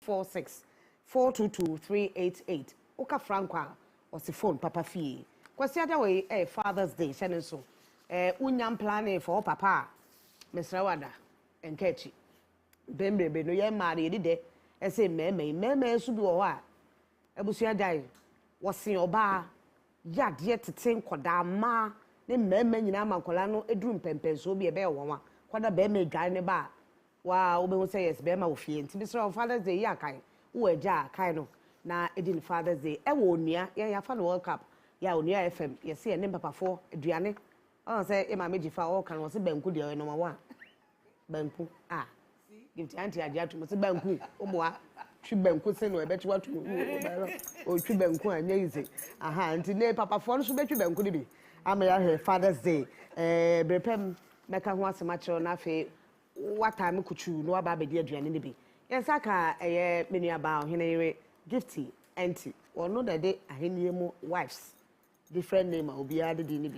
46 422 388. Oka Franca was the phone Papa Fee. Question away a Father's Day, Shannon so. Unyam planning for Papa, Mr. Wada, and Ketchy. Bembe, no yam married de, and say, Meme, should be a Ebusia die was in your bar. Yet to think Kodama, the Meme in Amacolano, a drum pempen, so be a bear woman. What a bear may guy in a bar. Wow, we will say yes, Bema will feel. To Mr. Father's Day, Yakai, who a jar, kind of. Na edin Father's Day. Ewo nia, ya fan World Cup. Ya Onua FM. Ya see a name papa for aduane. Oh say e ma meji fa all kan wo se banku de number 1. Banku. Ah. Give to auntie adia to se banku. Omoa. Twi banku se no e betu watu. O twi banku anya ize. Aha, nti ne papa for no so betwi banku de bi. Ama ya he Father's Day. Brepem meka ho asema kire na fe what time kuchu no aba be de aduane ne bi. Yesaka menu aba ohene Gifty, auntie, or no that day I hear more wives. Different name, I'll be added in the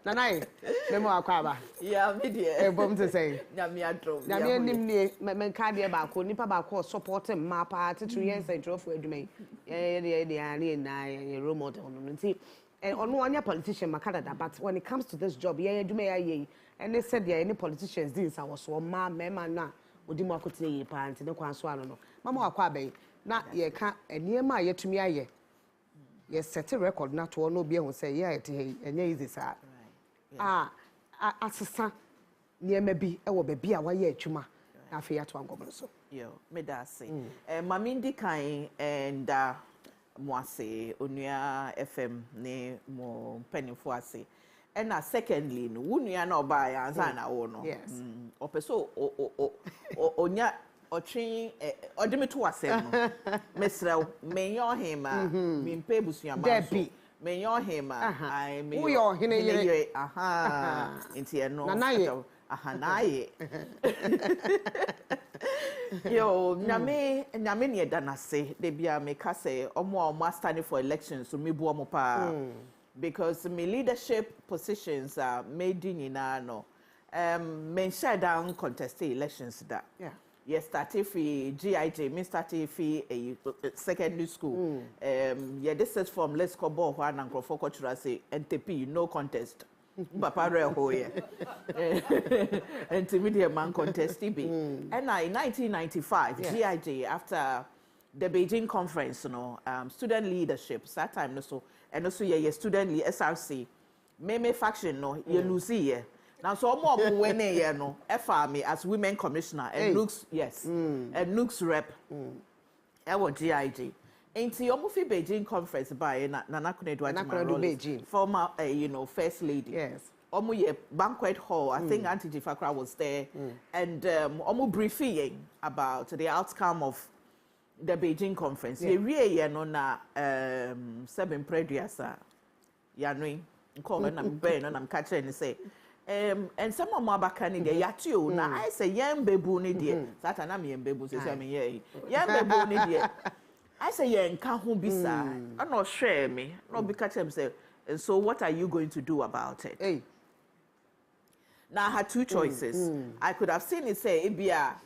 Nanai, Memo Aquaba. Yeah, media, a bomb to say. Namia drove. Namia Nimney, Mencadia Baco, Nipa Baco, supporting my party 2 years and drove where you may. The alley and I, a remote on see. And on one politician, Macada, but when it comes to this job, yeah, you may, and they said, yeah, any politicians, this I was so ma, mema. Odi mo akotene yi pa ante ne kwanso ano no mama akwa abai na ye ka eniema yetumi aye ye set record na to no bi ehun say ye ete enye easy sa asesa niema bi e wo ba bi a waye atwuma na afi ato angomo so yo me da say mami ndi kan and mo ase Onua FM ne mo penifo ase. And secondly, no wunya na oba ya anza na wo no. Yes. Opeso onya otwen odeme to asem no. Mesrew menyo hema mimpe busuama so. Menyo hema I me. Wo yo hene yere. Aha. Nti e no. Aha na ye. Yo, nyame ne da na se de bia me ka se omo standing for elections so me bu omo pa. Because my leadership positions are made in no. Men shut down contest elections that. Yeah. Yes, started for GIJ, me started for a secondary school. Yeah, this is from Let's Go Ball one and for cultural say NTP no contest. Papa reho and intermediate man contest be. And in 1995, GIJ after the Beijing conference, student leadership, that time no so. And also yeah student SRC meme faction no you lose here now so more when no FRM as women commissioner and looks and looks rep our GIG ain't you fi Beijing conference by Nana Beijing former first lady omo banquet hall I think Auntie Jifakra was there and omo briefing about the outcome of the Beijing conference. Ye really no na 7 preduasa. Ya no nko na mbe no na mkache ni say and some of my bakani de yatio na I say yem bebu ni de sata na me yem bebu say me ye yem bebu ni de I say ye nka ho bisa no hwe me no be catch him say so what are you going to do about it? Hey. Now I had two choices. I could have seen it say ebia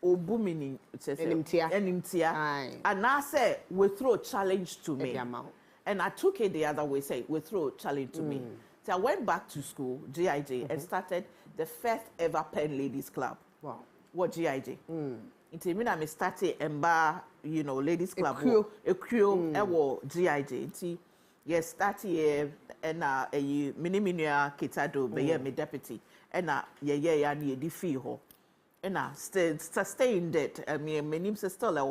obumini enimtia and I said withdraw challenge to me and I took it the other way say withdraw challenge to me so I went back to school GIJ and started the first ever Pen Ladies Club. Wow. What GIJ it mean I started emba ladies club a crew GIJ yes started and a minimum kitado be me deputy and yeah ni di fee ho and still sustained it. I mean, my name is still a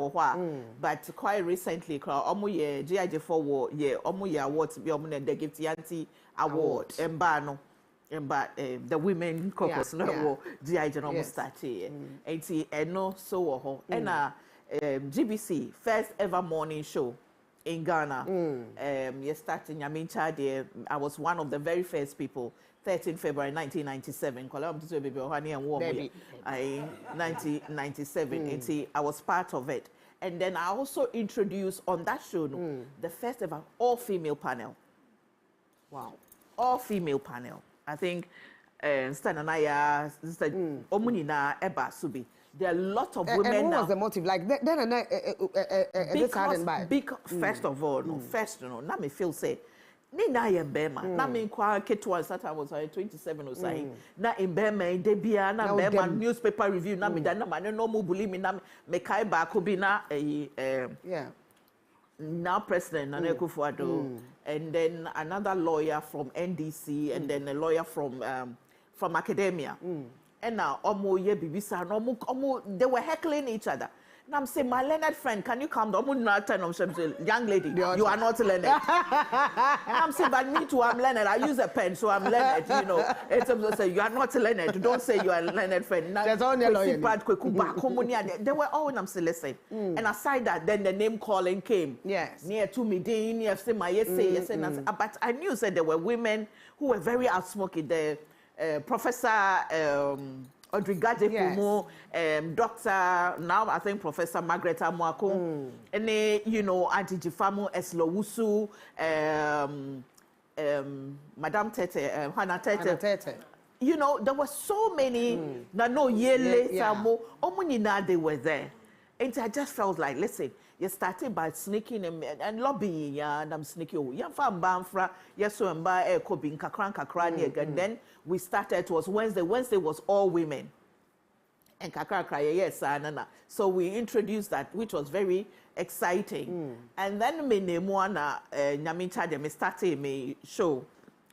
but quite recently, omo ye GIJ for ye omo ye awards be omo the gift yanti award embano the women caucus no GIJ no start here. And no so WOHO and GBC first ever morning show in Ghana. You starting I was one of the very first people. 13 February 1997. 1997. I was part of it. And then I also introduced on that show the first ever all-female panel. Wow. All-female panel. I think Stan and I Omunina Eba Subi. there are a lot of women and what now. was the motive? Like then First of all, now me feel say, ni na ye bema. Na me kwa ketwa sata was 27 or say. Na in bema in debia na bema newspaper review na me da na man no mo bully me na me kai ba ko bi na now president Nana Akufo-Addo, and then another lawyer from NDC, and then a lawyer from academia. And now they were heckling each other. Now I'm saying, my learned friend, can you come down? Young lady, you are not learned. I'm saying, but me too, I'm learned. I use a pen, so I'm learned. You know, it's say you are not learned. Don't say you are a learned friend. There's only a lawyer. They were all I'm saying, listen. And aside that, then the name calling came. Yes. Near to me, near say my yes. But I knew that there were women who were very outspoken. The Professor. Odrigaje Fumo, Dr. now I think Professor Margaret Amuako, and you know Auntie Jifamu Eslowusu, Madame Tete, Hannah Tete. You know there were so many. No year later, they were there, and I just felt like, listen. You started by sneaking and lobbying, and I'm sneaking. Yeah, from Banfra, yes, so and by Kobin Kakran, and then we started. It was Wednesday. Wednesday was all women, and Kakra, yes, Nana. So we introduced that, which was very exciting. And then me nemuana Nyamincha de me started me show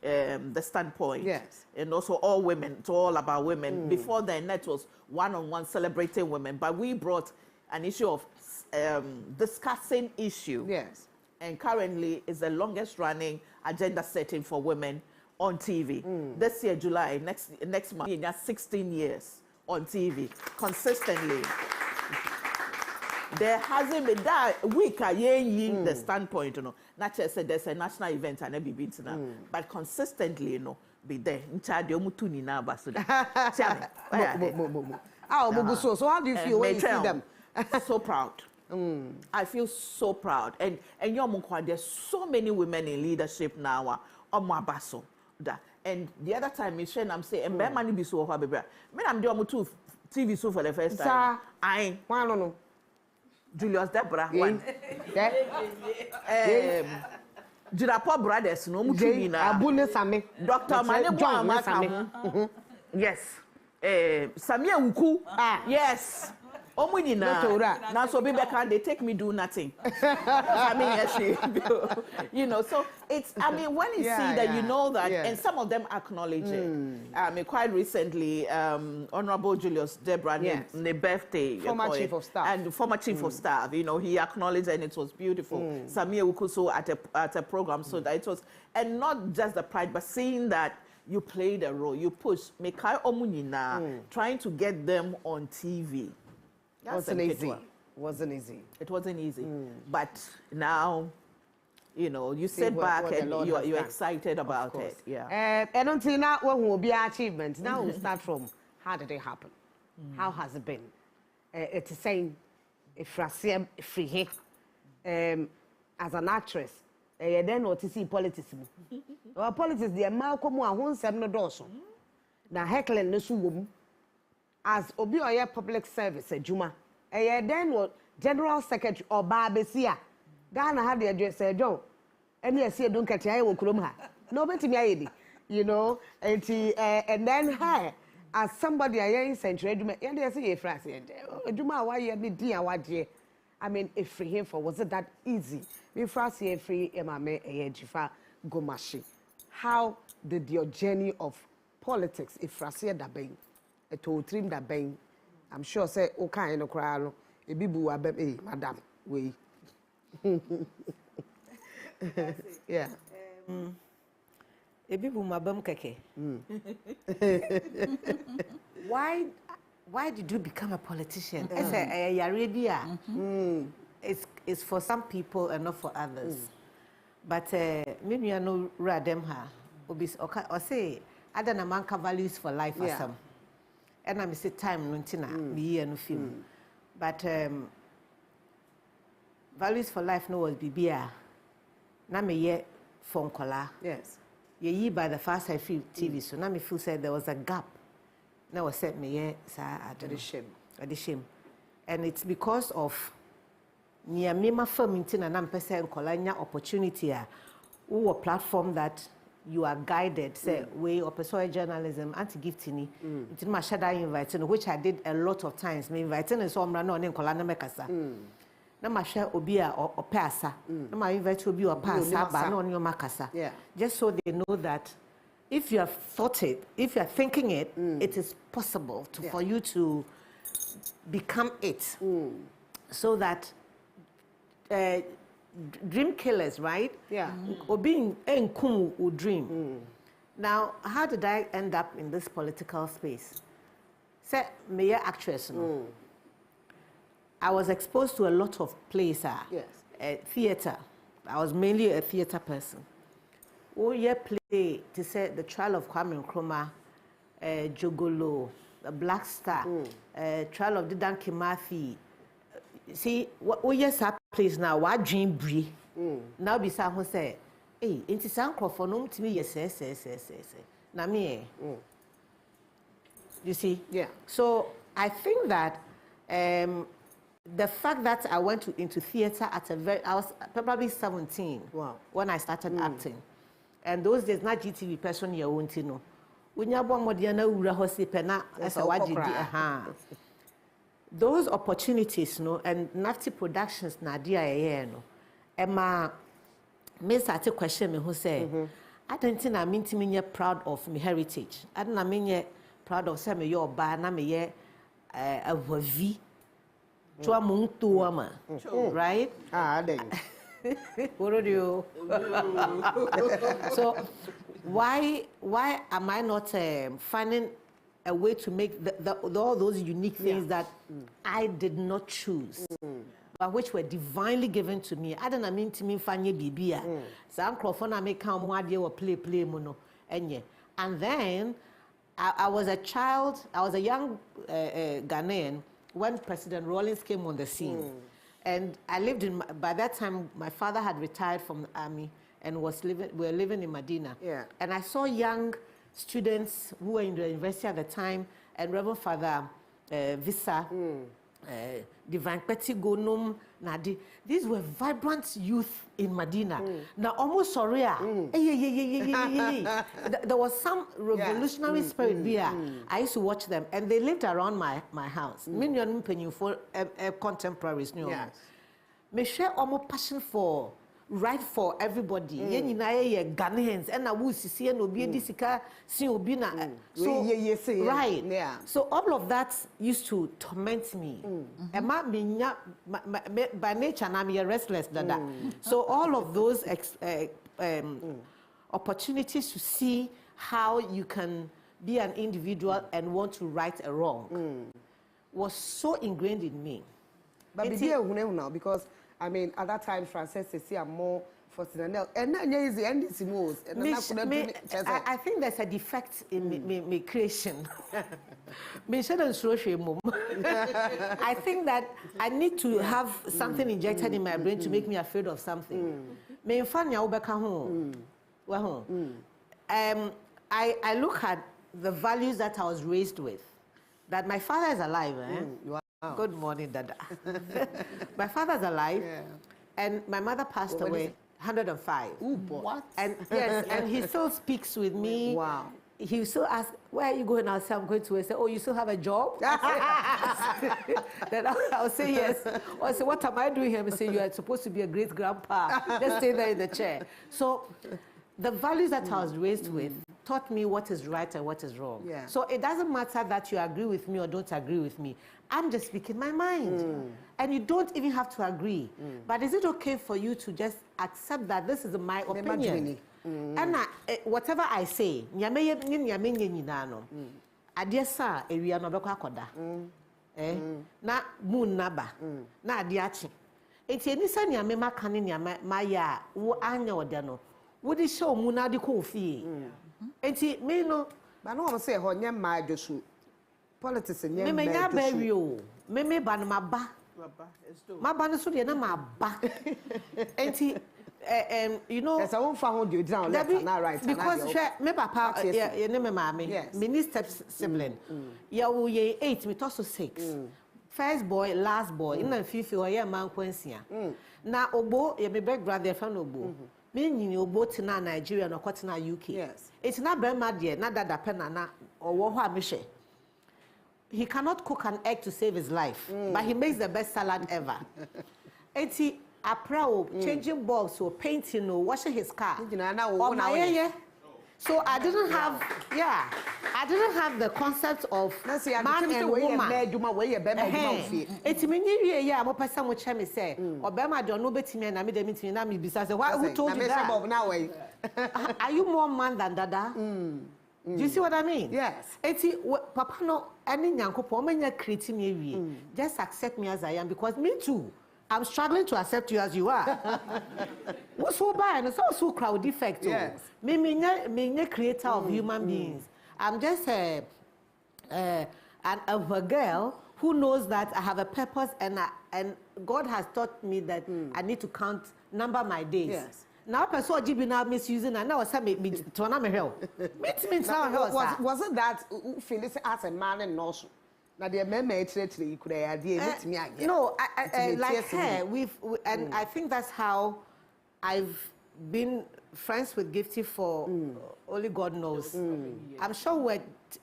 the standpoint. Yes, and also all women. It's all about women. Before then, that was one-on-one celebrating women, but we brought an issue of discussing issue. Yes. And currently is the longest running agenda setting for women on TV. This year, July, next month, 16 years on TV, consistently. There hasn't been that week, the standpoint, you know. Not just said there's a national event and every bit now, but consistently, you know, be there. So how do you feel when you see them? So proud. I feel so proud. And there's so many women in leadership now. And the other time, Michelle, I'm saying, and money be so hard, baby. I'm doing two TV show for the first time. I know. Julius Deborah, one. Jirapo Brothers, no Mutumina. Dr. Mane Yes. Samia Uku. Yes. Now so Rebecca, they take me do nothing. I mean, yes, you know. So it's. I mean, when you see that, you know that, and some of them acknowledge it. Quite recently, Honorable Julius Deborah, the birthday, former chief of staff, and former chief of staff. You know, he acknowledged, and it was beautiful. Samia Ukuso at a program, so that it was, and not just the pride, but seeing that you played a role, you pushed. Mekai Omunina, trying to get them on TV. Wasn't easy. It wasn't easy. But now, you know, you sit back and you're excited about it. Yeah. And until now, what will be our achievement? Now we'll start from how did it happen? How has it been? It's saying, if I free as an actress, then what to see politics. Politics, the Malcolm won't send no dorsal. Now heckling the suwum. As obi oye public service ejuma then what general secretary or babesia Ghana had the address John any say don't catch I will krom ha no betimi ayedi you know and then her as somebody ayen century ejuma and they say France ejuma why you need dia wade I mean if free him for was it that easy me France free emame ejifa gomashi how did your journey of politics if France da ben to trim that bang. I'm sure say okay no cry no e bibu abem madam we yeah e bibu mabam keke why did you become a politician? It's for some people and not for others. But me no radem ha obis or say other man values for life or some. And I say time nuntina me no film. But values for life no was bibia. Na me ye phone caller. Yes. Ye by the first I feel TV so na me feel said there was a gap. Now was set me ye sa shame. at the shame. And it's because of near Mima Fermentin and Ampesa Colania opportunity, or platform that you are guided, say, way or personal journalism, anti-gifting, it's my shadow inviting, which I did a lot of times. Me inviting and so I'm running in Colana Mecasa. Na my share obia or passa. Na my invite will be or passa, but no on your macassa. Yeah. Just so they know that if you have thought it, if you are thinking it, it is possible for you to become it. So that dream killers, right? Yeah. Or being enkum would dream. Now, how did I end up in this political space? Say, me actress, no. I was exposed to a lot of plays, Yes. Theater. I was mainly a theater person. Oh, yeah, play to say the Trial of Kwame Nkrumah, Jogolo, the Black Star, Trial of Didan Kimathi. See, what yes, I plays now. What dream brie? Now, be someone say, hey, it's some for no to me. Yes. Na me. You see? Yeah. So I think that the fact that I went into theater at I was probably 17. Wow. When I started acting. And those days, not GTV person you won't know. When you are born, Modiana Ura Hosipena, as a wajidi, those opportunities, no, and Nafti Productions, Nadia, no, Emma, Miss Ati question me who say, I don't think I mean to me proud of my heritage. I don't mean proud of some of your bar, na me ye a V. Chua mung tuama, right? Then. What do you? So why am I not finding a way to make all those unique things that I did not choose, but which were divinely given to me? I don't mean to me fanye bibia. So I'm crofona make come one day or play mono and then I was a child. I was a young Ghanaian when President Rawlings came on the scene. And I lived in, by that time, my father had retired from the army and we were living in Medina. Yeah. And I saw young students who were in the university at the time, and Reverend Father Visa, Divine Petty Gonum, Nadi. These were vibrant youth in Medina. Now, almost sorry. There was some revolutionary spirit there. I used to watch them, and they lived around my house. Many penny for contemporaries. Yes. Me share almost passion for right for everybody. Yen Ghanaians and I would see and obi disika see obina. So right. Yeah. So all of that used to torment me. By nature I'm a restless dada. So all of those opportunities to see how you can be an individual and want to right a wrong was so ingrained in me. But now, because I mean, at that time, Frances see I'm more for Sinanel. And then easy and this moves. I think there's a defect in my creation. I think that I need to have something injected in my brain to make me afraid of something. I look at the values that I was raised with. That my father is alive. Wow. Good morning, Dada. My father's alive, and my mother passed away, 105. Ooh, boy. What? And yes, and he still speaks with me. Wow. He still asks, "Where are you going?" I'll say, "I'm going to." I say, "Oh, you still have a job?" Then I'll say yes. Or I say, "What am I doing here?" I say, "You are supposed to be a great grandpa. Just stay there in the chair." So, the values that I was raised with taught me what is right and what is wrong. Yeah. So it doesn't matter that you agree with me or don't agree with me. I'm just speaking my mind. And you don't even have to agree. But is it okay for you to just accept that this is my opinion? And whatever I say, na moon naba na adiachi. It's any son ya mema canning maya wo anya odano. Would it show Munadi Kofi? And he may know, but no one say, "Oh, yeah, my Joshua." Politics and yeah, may not bury you. May ban my ba. My banasudi and my ba. And he, you know, as I won't found you down, right? Because me papa, yeah, name mammy, minister sibling. Ya ye 8, me toss 6. first boy, last boy. In a fifi or yeah man kwensia. Na obo ye me beg brother fan obo. Me nyini obo tina Nigeria no kwatina UK. Yes. It's not brema dear, not that depend na or WOHO amishe. He cannot cook an egg to save his life, but he makes the best salad ever. Eti apra changing bulbs or painting or washing his car. So I didn't have, I didn't have the concept of man and woman. It's me, I'm person which me say, Obama don't know better me and I made me na me besides. Who told you that? Are you more man than Dada? Do you see what I mean? Yes. It's Papa no any nyankopo menya create me just accept me as I am because me too. I'm struggling to accept you as you are. What's so bad? It's also crowd defect. Yes. Me creator of human beings. I'm just a girl who knows that I have a purpose and God has taught me that I need to number my days. Yes. Now person GB now misusing and now I say me to na me help. Was it that Phyllis as a man and no? Now the you could idea me again. No, I like her. And I think that's how I've been friends with Gifty for only God knows. I'm sure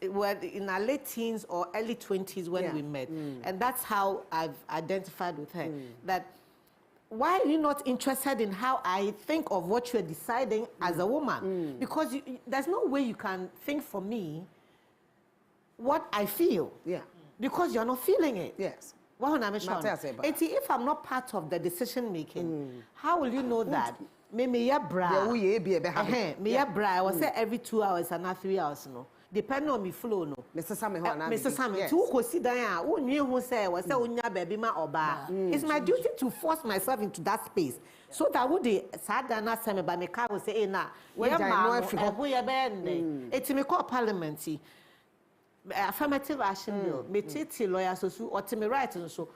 we're in our late teens or early 20s when we met, and that's how I've identified with her. That why are you not interested in how I think of what you're deciding as a woman? Because there's no way you can think for me what I feel. Yeah. Because you're not feeling it. Yes. If I'm not part of the decision making, how will you know that? Me I was say every 2 hours and not 3 hours no. Depending on me flow no. Mr. Sammy, to go sit down. Who knew who say was say unya baby ma oba. It's my duty to force myself into that space. So that would the sad na same ba me car will say na. We ma who ya be it's me call parliament. Affirmative action bill. Me titi lawyer so or to me right and so.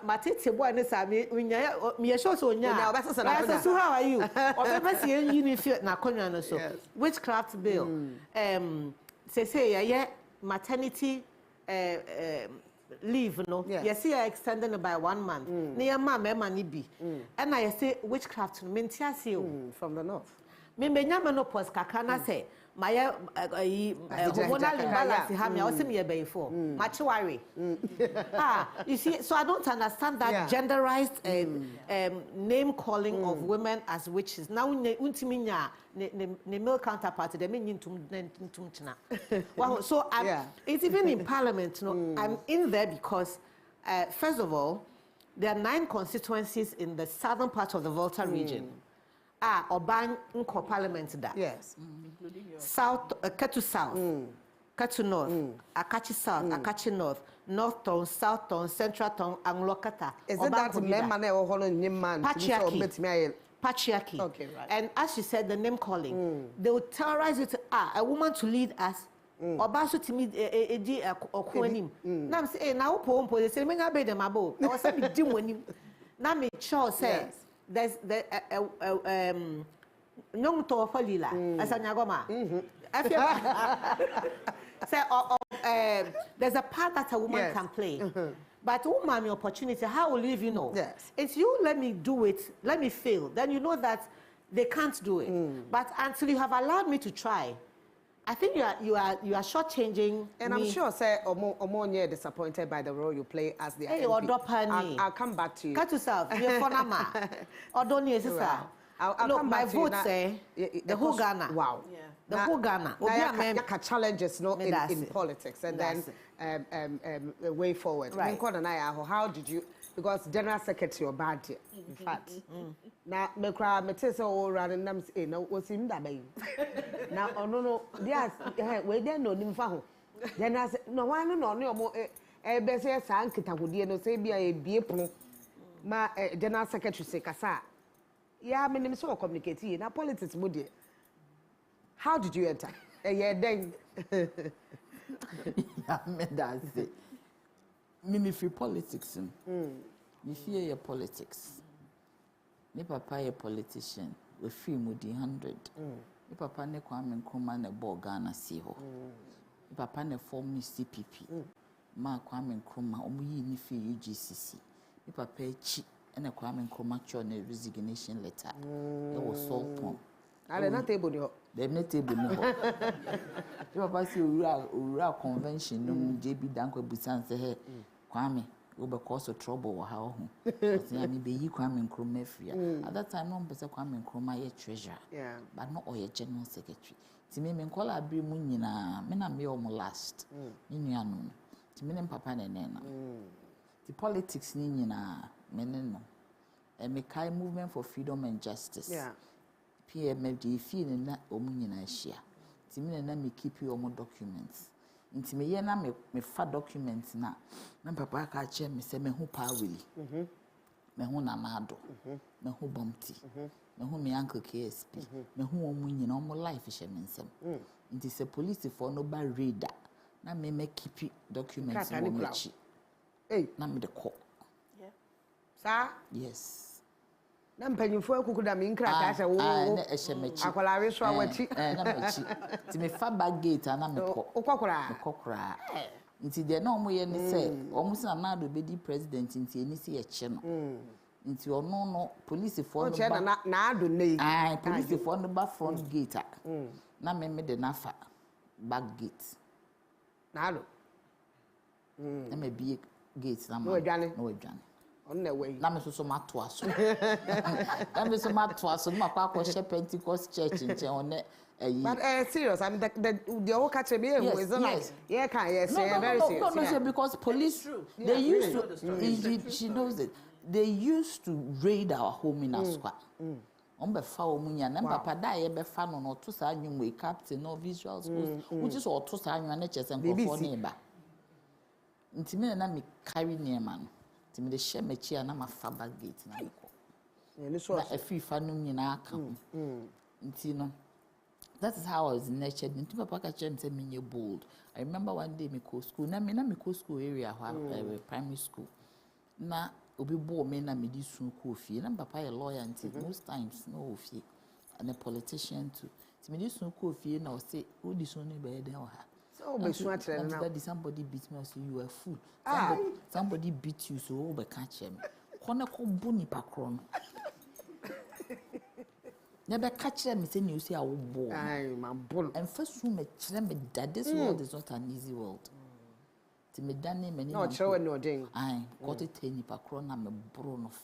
My titi boy ne say me show so nya. So how are you? Or pepper see you feel na konya no so. Witchcraft bill. Say maternity leave no. Yes, you extending it by 1 month. Near mama money be. And I say witchcraft from the north. Me menopause kakana say my hormonal imbalance have me also me before much worry. You see, so I don't understand that genderized name calling of women as witches. Now untiminya ne male counterpart they mean so it's even in parliament. I'm in there because first of all there are 9 constituencies in the southern part of the Volta region. Oban Nko Parliament da. Yes. Including your South, Katu South, Katu North, Akachi South, Akachi North, North Town, South Town, Central Town, and Lokata. Is it that man? Patriarchy. Okay, right. And as you said, the name calling, they would terrorize you to a woman to lead us. Obaso to me a okwanim. Now say now po they say me na be dem abo. I was say me dim wanim. Na me sure say there's the young to falila as a nyagoma. There's a part that a woman can play. But woman, the opportunity, how will you even know? Yes. It's you let me do it, let me fail. Then you know that they can't do it. But until you have allowed me to try, I think you are shortchanging and me. I'm sure, say, Omonye disappointed by the role you play as the MP. I'll come back to you. Cut yourself. You're Fonama. Odoni, sister. I'll come back my to you. vote say the whole Ghana. Wow. Yeah. The whole Ghana. Challenges in politics and then way forward. Right. How did you? Because General Secretary or bad, in fact. Now, me cry, me tell all running names. No, what's him that baby? Now, no, yes, we don't know him for. General, no one, no more. Best sank it. I would no say be a beer. My General Secretary say Kasa. Yeah, my name is so communicating. Now, politics, would how did you enter? Yeah, then. Yeah, me that's it. Me free politics. Me fear your politics. Me papa a politician. We free Moody 100. Me papa ne Kwame Nkrumah ne Ghana si ho. Me papa ne form CPP. ma Kwame Nkrumah omu yi ni fi UGCC mi papa echi ene Kwame Nkrumah cho na resignation letter e was Sultan ale na table ni ho dem na table ni ho mi papa si owura convention no JB Danko busan say he Kwame we be cause trouble wa ha ho say me be yi Kwame Nkrumah free at that time no be say Kwame Nkrumah ye treasurer but no oye general secretary ti me nkola abiri mu nyina me na me o mo last ni nua no ti me papa na na the politics ni nyina me no me kai movement for freedom and justice PMFD fi na o mu nyina hia ti me na me keep your mo documents nti me ye na me fa documents na papa ka che me se me hu pa wili me hu na mado me hu bomti me hu me uncle KSP me hu o mu nyina o mo life hye me nsem nti se police for no ba reader na me keep documents mo mechi na me de call sa yes na mpanyimfo akuku da me nkra ka hye wo na ehye mechi akwalawe so awachi na mechi ti me fa back gate na me call okokora nti de na omo ye ne say omo sina na do be di president nti eni se ye che no nti ono no police for no na ado nei police for no ba front gate na me de na fa back gate na ado na me bi gate na no adwane on the way na me so ma to aso na me so ma to aso ma kwa she Pentecost church in che but serious I mean the whole catch me is like very serious no because police they used to she knows it they used to raid our home in Asqua on be fa omunya na papa da ye be fa no to sa anwum we captain no visual schools which is all to sa anwum na chese nkofo ne ba ntimi na me carry near man ntimi de she mechi na ma fa back gate na ko ni so na afifa no nyina aka nti no that is how I was nurtured. Into papa ka chem say me bold. I remember one day me go school. Na me go school area primary school. Na obi bo me na me di sun ko fie. Na papa a lawyer until most times no fie. And a politician too. Ti me di sun ko fie na o say o di sun ne be den o ha. So be sun atire na. That somebody beat me, I say you are fool. Somebody beat you so o be catch me. Kona ko bu ni pakro no. Never catch them, say you see a war. My bull. And first room, that this world is not an easy world. To me, Danny, many no, show no ding. I got it 10 per crown, I'm a brown of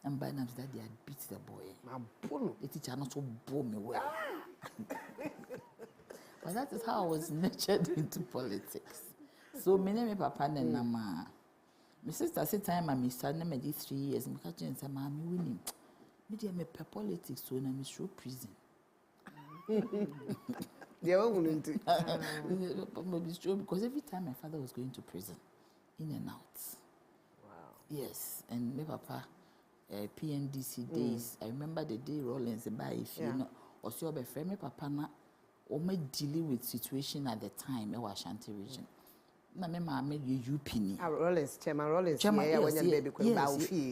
and by now, that they had beat the boy. My bull. The teacher not so bore me well. But that is how I was nurtured into politics. So, my name is Papa and Nama. My sister said time I missed 3 years. My catching and say, "Mommy, winning. Me dear, me per politics so na me show prison." They were willing to. Because every time my father was going to prison, in and out. Wow. Yes, and my papa, PNDC days. I remember the day Rollins by if you know, or so be friend my papa na, or me dealing with situation at the time. I was Ashanti region. Na me ma me UP Rollins, Chairman Rollins.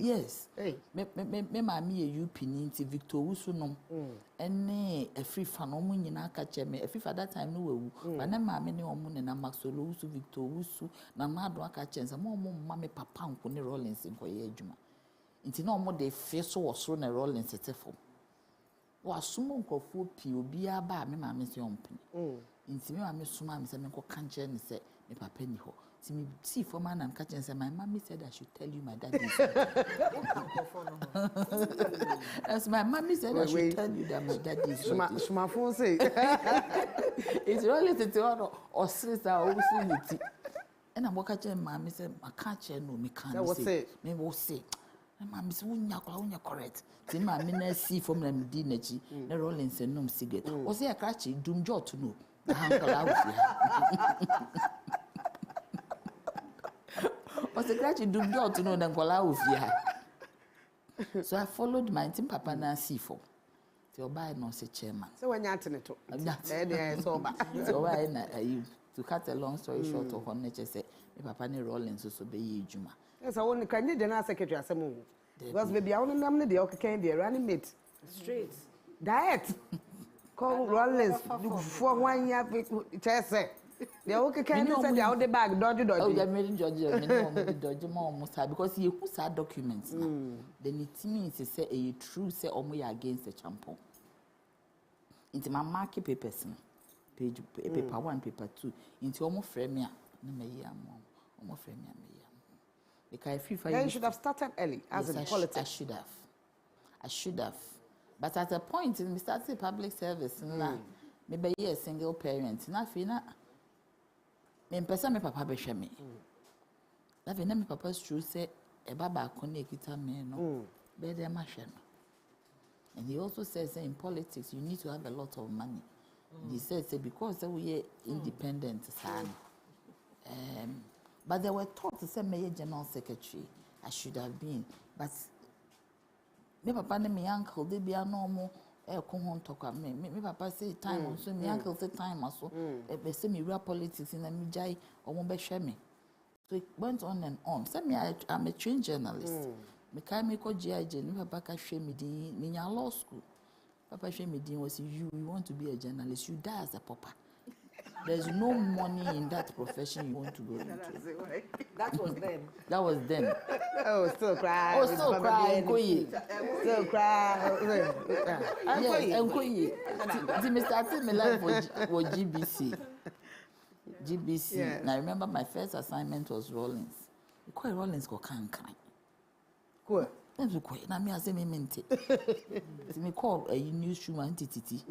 Yes. Hey. Me ma me UP ni nti Victor Wusu no. Ene Afrifa no mu nyina ka che me. Afrifa that time no wewu. But na ma me ne omu ne na Maxwell Wusu Victor Wusu na na do aka che nsa mo ma me papa nko ne Rollins nko ye adwuma. Nti na omo de fe so wo so na Rollins tetefo. Wa sumo nkofo pi obi aba me ma me se ompene. Nti me ma me suma me se me nko kanche ne se me papa ni ho. See me see for man and catch and say my mommy said I should tell you my dad is. As my mommy said I should tell you that my dad is. Suma phone say. It's really to or sister or see. And I'm watching mommy said I can't no me can't say. Me will say. My mommy said unya correct. See my mina see from them dinachi. The rolling say no cigarette. Or say a catchy doom jaw to know. The uncle out. Was a graduate do not to know than Kola. So I followed my team papa na C4. So by no say chairman. So when you're at it, so I to cut a long story short of on nature say papa ne Rollins so be you juma. Yes, I want to can the secretary as a move. Because maybe I want to name the okay the running mate. Straight. Diet. Call Rollins for 1 year chess. They okay can say they out the bag dodgy. Oh, yeah, me dodgy more because you who saw documents now. Then it means to say a true say omo against the champion. Into my market papers, page paper 1, paper 2. Into almost frame me, no me almost frame me. Because if you should have started early as in politics. I should have. But at a point in me started public service, maybe a single parent. Nothing. Me person me papa be share me. Nothing. Me papa's true say e baba kone kita me no. Be there ma share no. And he also says in politics you need to have a lot of money. He says because we are independent, but there were thoughts to say me general secretary. I should have been, but me papa and my uncle they be a normal. Come home talk me papa say time also my uncle say time also. They say me real politics in me jai or won't be share me. So it went on and on. Say me I'm a trained journalist. Me kai me ko GIJ me papa ka share me din me nya law school. Papa share me din was you want to be a journalist, you die as a papa. There's no money in that profession you want to go into. That was then. That was then. Oh, still cry. Oh, still cry. Still cry. Yes, Nkoye. Me started my life with GBC. GBC. Yeah. And I remember my first assignment was Rollins. Quite Rollins go can. Cool. That's quite. Na me ase me mente. Me call a newsroom entity.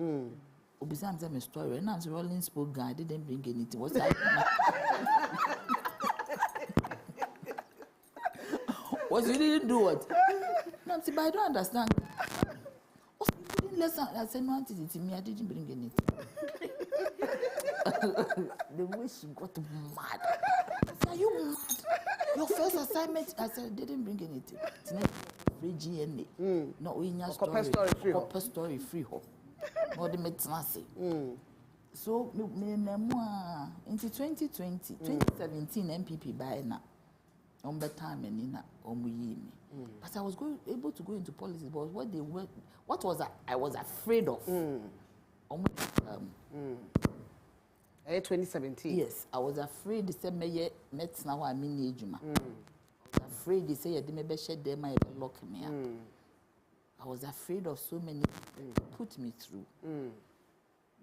Obisam say my story. And I'm Rollins spoke guy didn't bring anything. What's that? What you didn't do what? No, I'm saying, but I don't understand. What you didn't listen? I said no entity. Me I didn't bring anything. The way she got mad. I said, are you mad? Your first assignment, I said, didn't bring anything. It's not free GNA. No, we need story free. No, the medicine. So, into 2020, 2017, MPP by now. On the time and in but I was able to go into politics. But what was I was afraid of. 2017. Yes, I was afraid they said me met now I mean ejuma. I was afraid they say they maybe shed them I lock me up. I was afraid of so many put me through.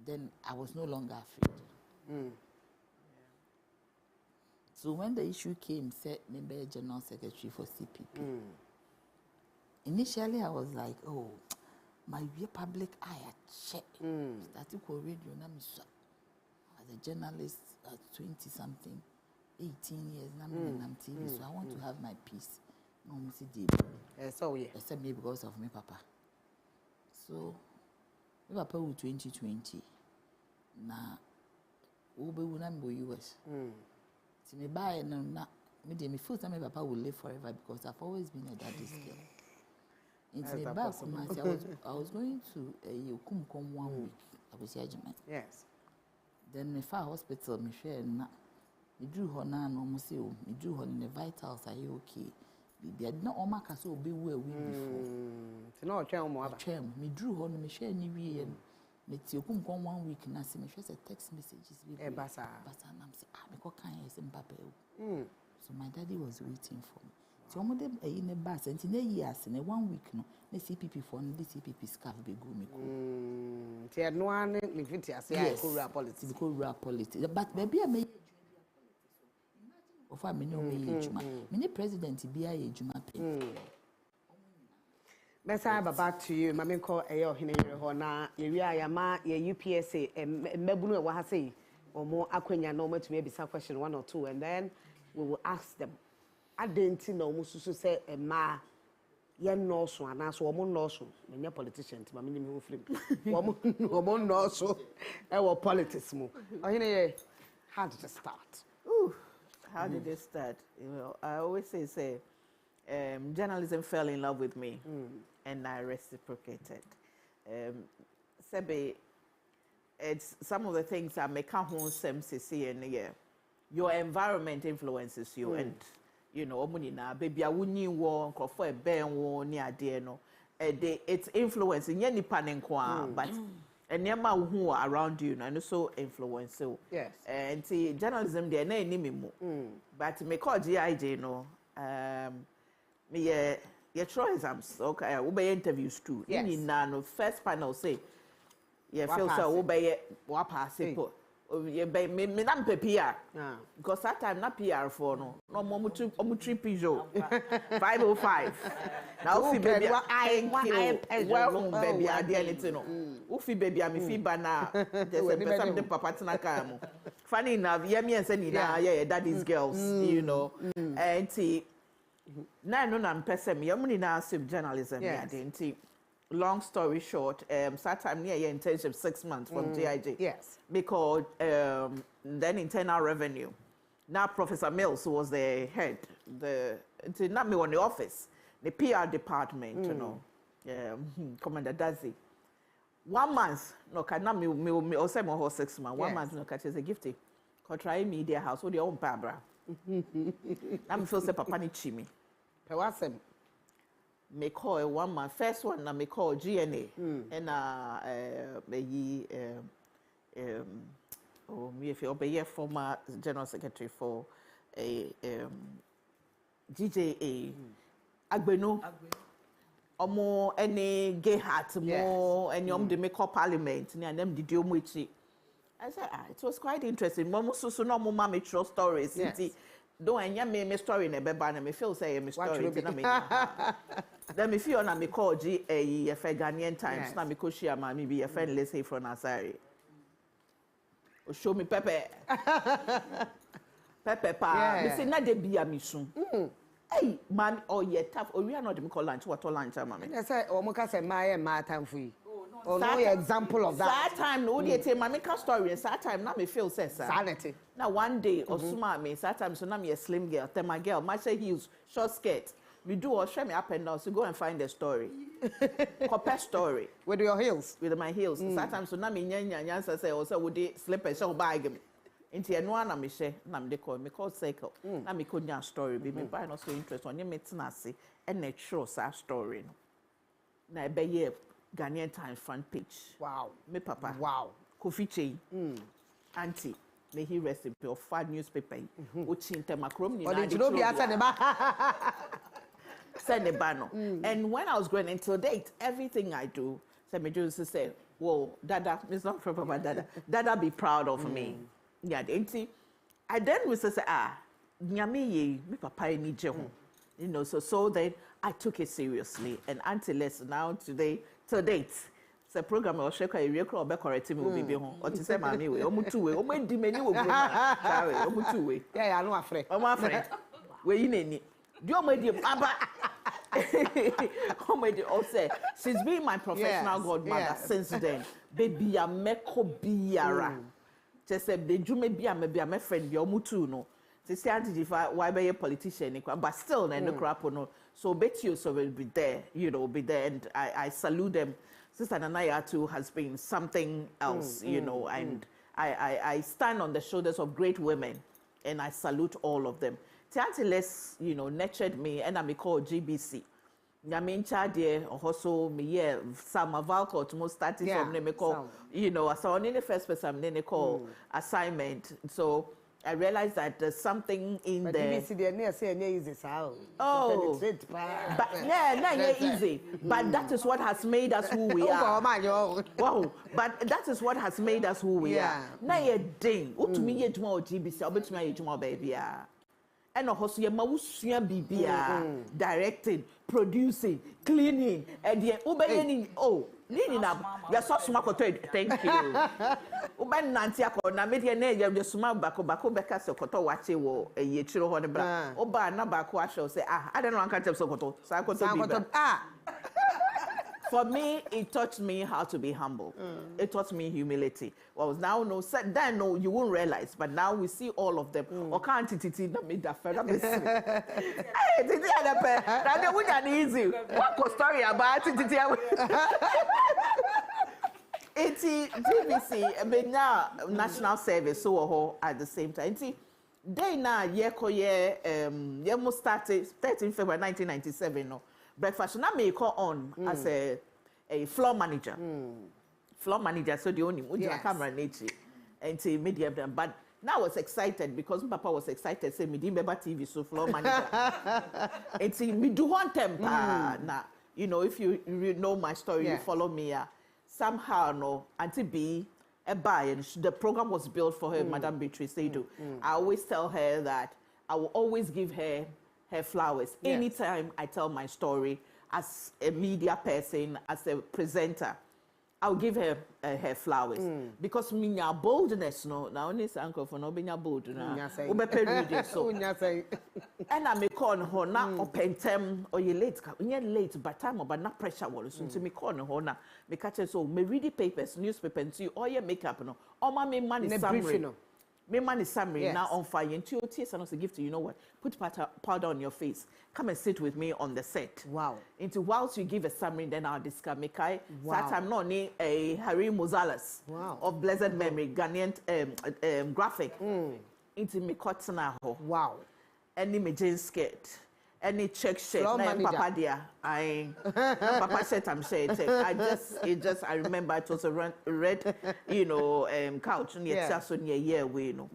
Then I was no longer afraid. So when the issue came, said maybe general secretary for CPP. Initially I was like, oh, my public eye at check. Started for radio as a journalist at 20-something, 18 years, I'm TV, so I want to have my peace. No, so yeah. Except me because of me papa. So me papa was 2020. Now, we will not go US. So me buy no na me feel that my papa will live forever because I've always been a daddy's girl. Into me back I was going to Yokumkom 1 week. I was judgment. Yes. Then me far hospital me share na me drew her na no mo say me drew her in the vitals are you okay? Be no oma ka so be we before. No twa mo aba. Me drew her no me share ni wie me ti Yokumkom 1 week na say me share text messages be basa na me say me ko kan yes mbaba so my daddy was waiting for me. So omo dem in the bus and na years na 1 week no na CPP for no CPP scarf be go me ko. Ti no an me fit ase I go real politics. Because real politics. But maybe I may of I know me president be a juma pay. Besa back to you. Mama call eyo hinere ho na yeria ya ma ye UPSA mebunu e wa ha sei omo akwanya na omo tumi ebisa question 1 or 2 and then we will ask them. Adenti na omo susu say ma ye no so ana so omo no so me politician ti mama ni me ho film. Omo no so e wo politics mo. Ohine how did it start? How did it start? You know, I always say journalism fell in love with me, and I reciprocated. Sebe, it's some of the things I make home see in the year. Your environment influences you, and you know, baby, I wouldn't war for a bear war near dear no. It's influencing any panic, but and nema who are around you and also influence so yes and see journalism there na enemy mo but me call GIJ no me your try exams okay we be interviews too in no first panel say you feel so we be wa pass it you be me na PR because that time na PR for no mo tri Peugeot 505 now fi baby well baby ade anything no wo fi baby am fi ba na just a person the papa tina car mo funny enough yeah me and say ni na yeah daddy's girls you know and na no na person me am ni na sub journalism yeah ade long story short, that time near your internship 6 months from GIJ. Yes. Because then internal revenue. Now Professor Mills was the head. Not me on the office, the PR department, you know. Commander Dazi. 1 month, no, cannot me or 7 or 6 months. 1 month, no, catch as a gifty. Try media house with your own pabra. I'm feel say papa ni chimi. Pewasem. Me call 1 month. First one na me call GNA and me if you former general secretary for a GJA Agbenu omo any gay hat more and de me call parliament and them did you I said it was quite interesting. Mama so no mama me true stories. Don't anya me story na beba na me feel say me story na me. Then me feel na me call GA Ghanaian Times na me ko share ma me be a friend let's say from Asari. O show me Pepe. Pepe pa. Me say na de bia me soon. Hey man oh yeah tough. Oh we are not me call lunch what lunch ma me. I say o mo ka say my time for you. Oh no example of that. That time no dey tell my make story and that time na me feel say sanity. Now one day Osuma me that time so na me a slim girl, tell my girl, match heels, short skirt. We do or show me up and down, so go and find the story. Compare story. With your heels? With my heels. That time so na me nyanya say also would they slippers so bag me. Into a na me share, na me call cycle. Na me could story be me buy no so interest on your metinasi and a true story. Na be ye Ghanaian Times front page. Wow. Me papa. Wow. Kofi Chain. Auntie. May he rest in peace. Of 5 newspaper. Which in Temacrom. Send a banner. And when I was going into date, everything I do, so me just say, whoa, Dada, it's not from Papa Dada. Dada be proud of me. Yeah, auntie. I then was say, nyame ye, me papa ni je. You know, so then I took it seriously. And until now today, to date, the program will shake a real crowd back correct me will be home. Or to say, Mammy, we almost 2 way. Oh, my demon will go. Almost 2 way. Yeah, I know a friend. Oh, my friend. Where you need you my dear Baba. Oh, my dear, say she's been my professional godmother since then. Baby, I'm Meko Biara. Just said, the Jume be a friend, your mutu no. They say, why be a politician? But still, no crap no. So bet you so will be there, you know, be there, and I salute them. Sister Nanaya too has been something else, you know, and I stand on the shoulders of great women, and I salute all of them. Tianti less, you know, nurtured me, and I'm called GBC. Nyamincha dear, also me yeah, some of alcohol to most starting from me call, you know, so only the first person then call assignment. So I realized that there's something in but there. But GBC say easy sound. Oh, but yeah, easy. But that is what has made us who we are. Wow, but that is what has made us who we are. Na ye ding, to me ye tomorrow GBC, I'll bet me tomorrow baby. And also ye mawusua bibia directing, producing, cleaning, and ye obeying Nini na ya so suma ko thank you. Uban nanti akọ na media na ya de suma bako beka se koto wache wo ye chiro ho ne bra. Oba na bako ahwe say I don't know anka tell so koto. Sa koto bi. For me, it taught me how to be humble. It taught me humility. Well, now no, then no, you won't realize, but now we see all of them. O can't titi na me da fe na me. Hey, titi ada pe. Na de wunya easy. What story about titi? It's GBC, but now national service so WOHO at the same time. They now ye must started 13 February 1997 no. Breakfast na me call on as a floor manager. floor manager, so the only Yes. camera nature and say media them. But now I was excited because Papa was excited. Say me Beba TV so floor manager. And see me do one temper. Now you know if you know my story, you follow me. Somehow no Auntie B a buy and the program was built for her, Madam Beatrice Seydo. I always tell her that I will always give her flowers anytime I tell my story as a media person, as a presenter. I'll give her her flowers because me boldness no now only uncle for no being bold na so and I me call her na opentem or you late late but time but not pressure was so me call her na me catch so me read the papers newspaper and see all your makeup no all my money summary me money summary now on fire and two tears and also give to you know what put powder on your face come and sit with me on the set into whilst you give a summary then I'll discuss me kai that I'm not a Harry Mozales of blessed memory Ghanaian graphic into me cotton any me jean skirt any check shirt na papa dia I papa shirt I'm shirt I remember it was a red you know couch and yet so near year way no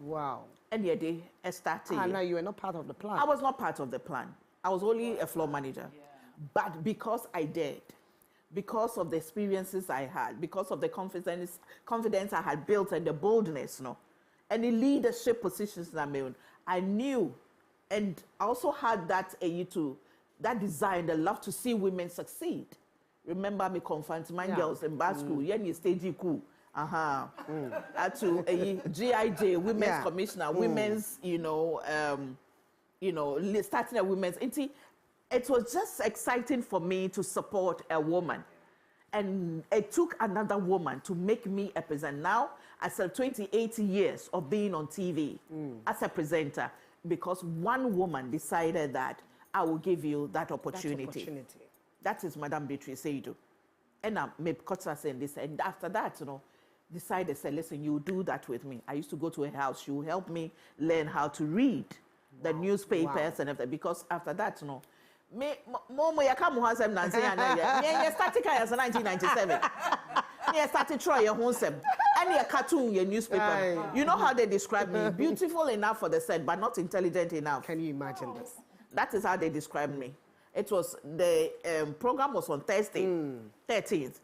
and yet they started now you were not part of the plan. I was not part of the plan. I was only a floor manager but because I did because of the experiences I had because of the confidence I had built and the boldness no and the leadership positions that I knew. And I also had that that desire, the love to see women succeed. Remember me confront my girls in bar school, you stage cool. To a GIJ, women's commissioner, women's, starting a women's. It was just exciting for me to support a woman. And it took another woman to make me a presenter. Now, after 28 years of being on TV as a presenter, because one woman decided that I will give you that opportunity. That is Madam Beatrice Seydo. And I made saying this. And after that, decided, said, listen, you do that with me. I used to go to her house. She will help me learn how to read the newspapers and everything. Because after that, Momo Yakamu has them Nancy and I started as 1997. I started trying your home and your cartoon, your newspaper. You know how they describe me? Beautiful enough for the set, but not intelligent enough. Can you imagine this? That is how they described me. It was the program was on Thursday, 13th.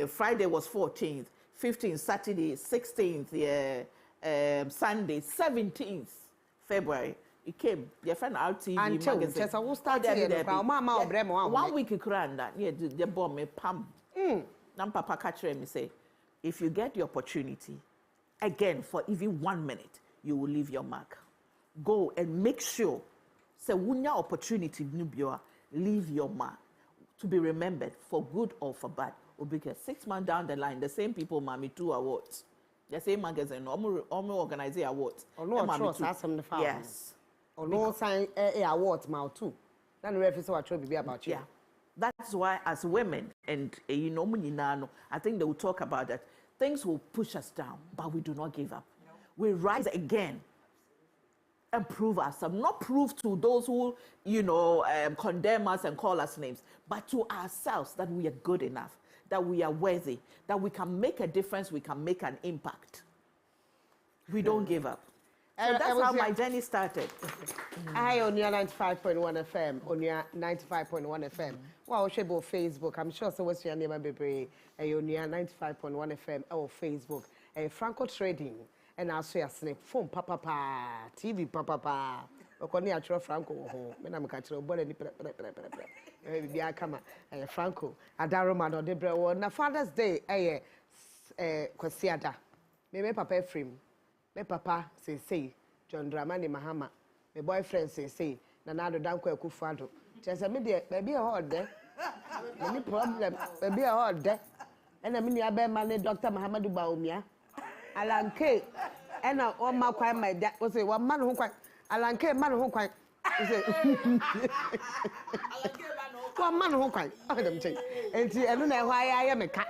Friday was 14th, 15th, Saturday, 16th, Sunday, 17th February. It came. Your friend RTV magazine. Just I will start here. 1 week grand that the bomb me pam. Nam papa catch me say, if you get the opportunity, again for even 1 minute, you will leave your mark. Go and make sure. Say wunya opportunity nubia, leave your mark to be remembered for good or for bad. Because 6 months down the line, the same people mami 2 awards. The same magazine, almost organize awards. Yes. Or no sign awards mouth too. Then the referee what be about you. Yeah. That's why as women and I think they will talk about that. Things will push us down, but we do not give up. We rise again and prove ourselves. Not prove to those who, condemn us and call us names, but to ourselves that we are good enough, that we are worthy, that we can make a difference, we can make an impact. We don't give up. So that's how my journey started. Hi, Onua 95.1 FM. Onua 95.1 FM. Wow, she about Facebook. I'm sure so what's your name, baby? Onua 95.1 FM or Facebook. Franco Trading. And also your snake phone, papa, TV, papa. Okoni achro Franco ho. Me na me ka chiro bole ni bia kama Franco Adaroma no debre wo na Father's Day kwasiada. Me papa Ephraim. Me papa say John Dramani Mahama. Me boyfriend say Nanado Danko Akufo-Addo. Chese me de baby e hot there. Any problem baby e hot there. And me nia be man Dr. Mahamadu Baumia. Alanke and on my kwan my dad was say one man who quite Alanke man who quite say one man who quite them say and see and know why I am a cat.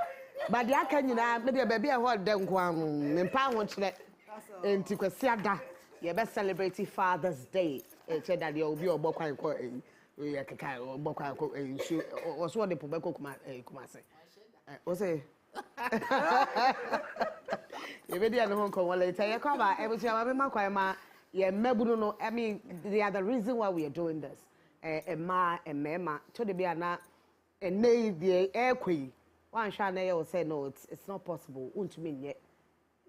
But ya can you know maybe a baby a hot them kwam me pa won chere enti kwasiada ye be celebrate Father's Day e che that you be obo kwan ko e kaka obo kwan ko nsu oso de po be ko kuma say o say You be there no home come later. You come back. Every time I be my yeah, mebuno no. I mean, they are the reason why we are doing this. Ma, to the be na, nay the air queen. One shall will say no, it's not possible. Won't mean yet.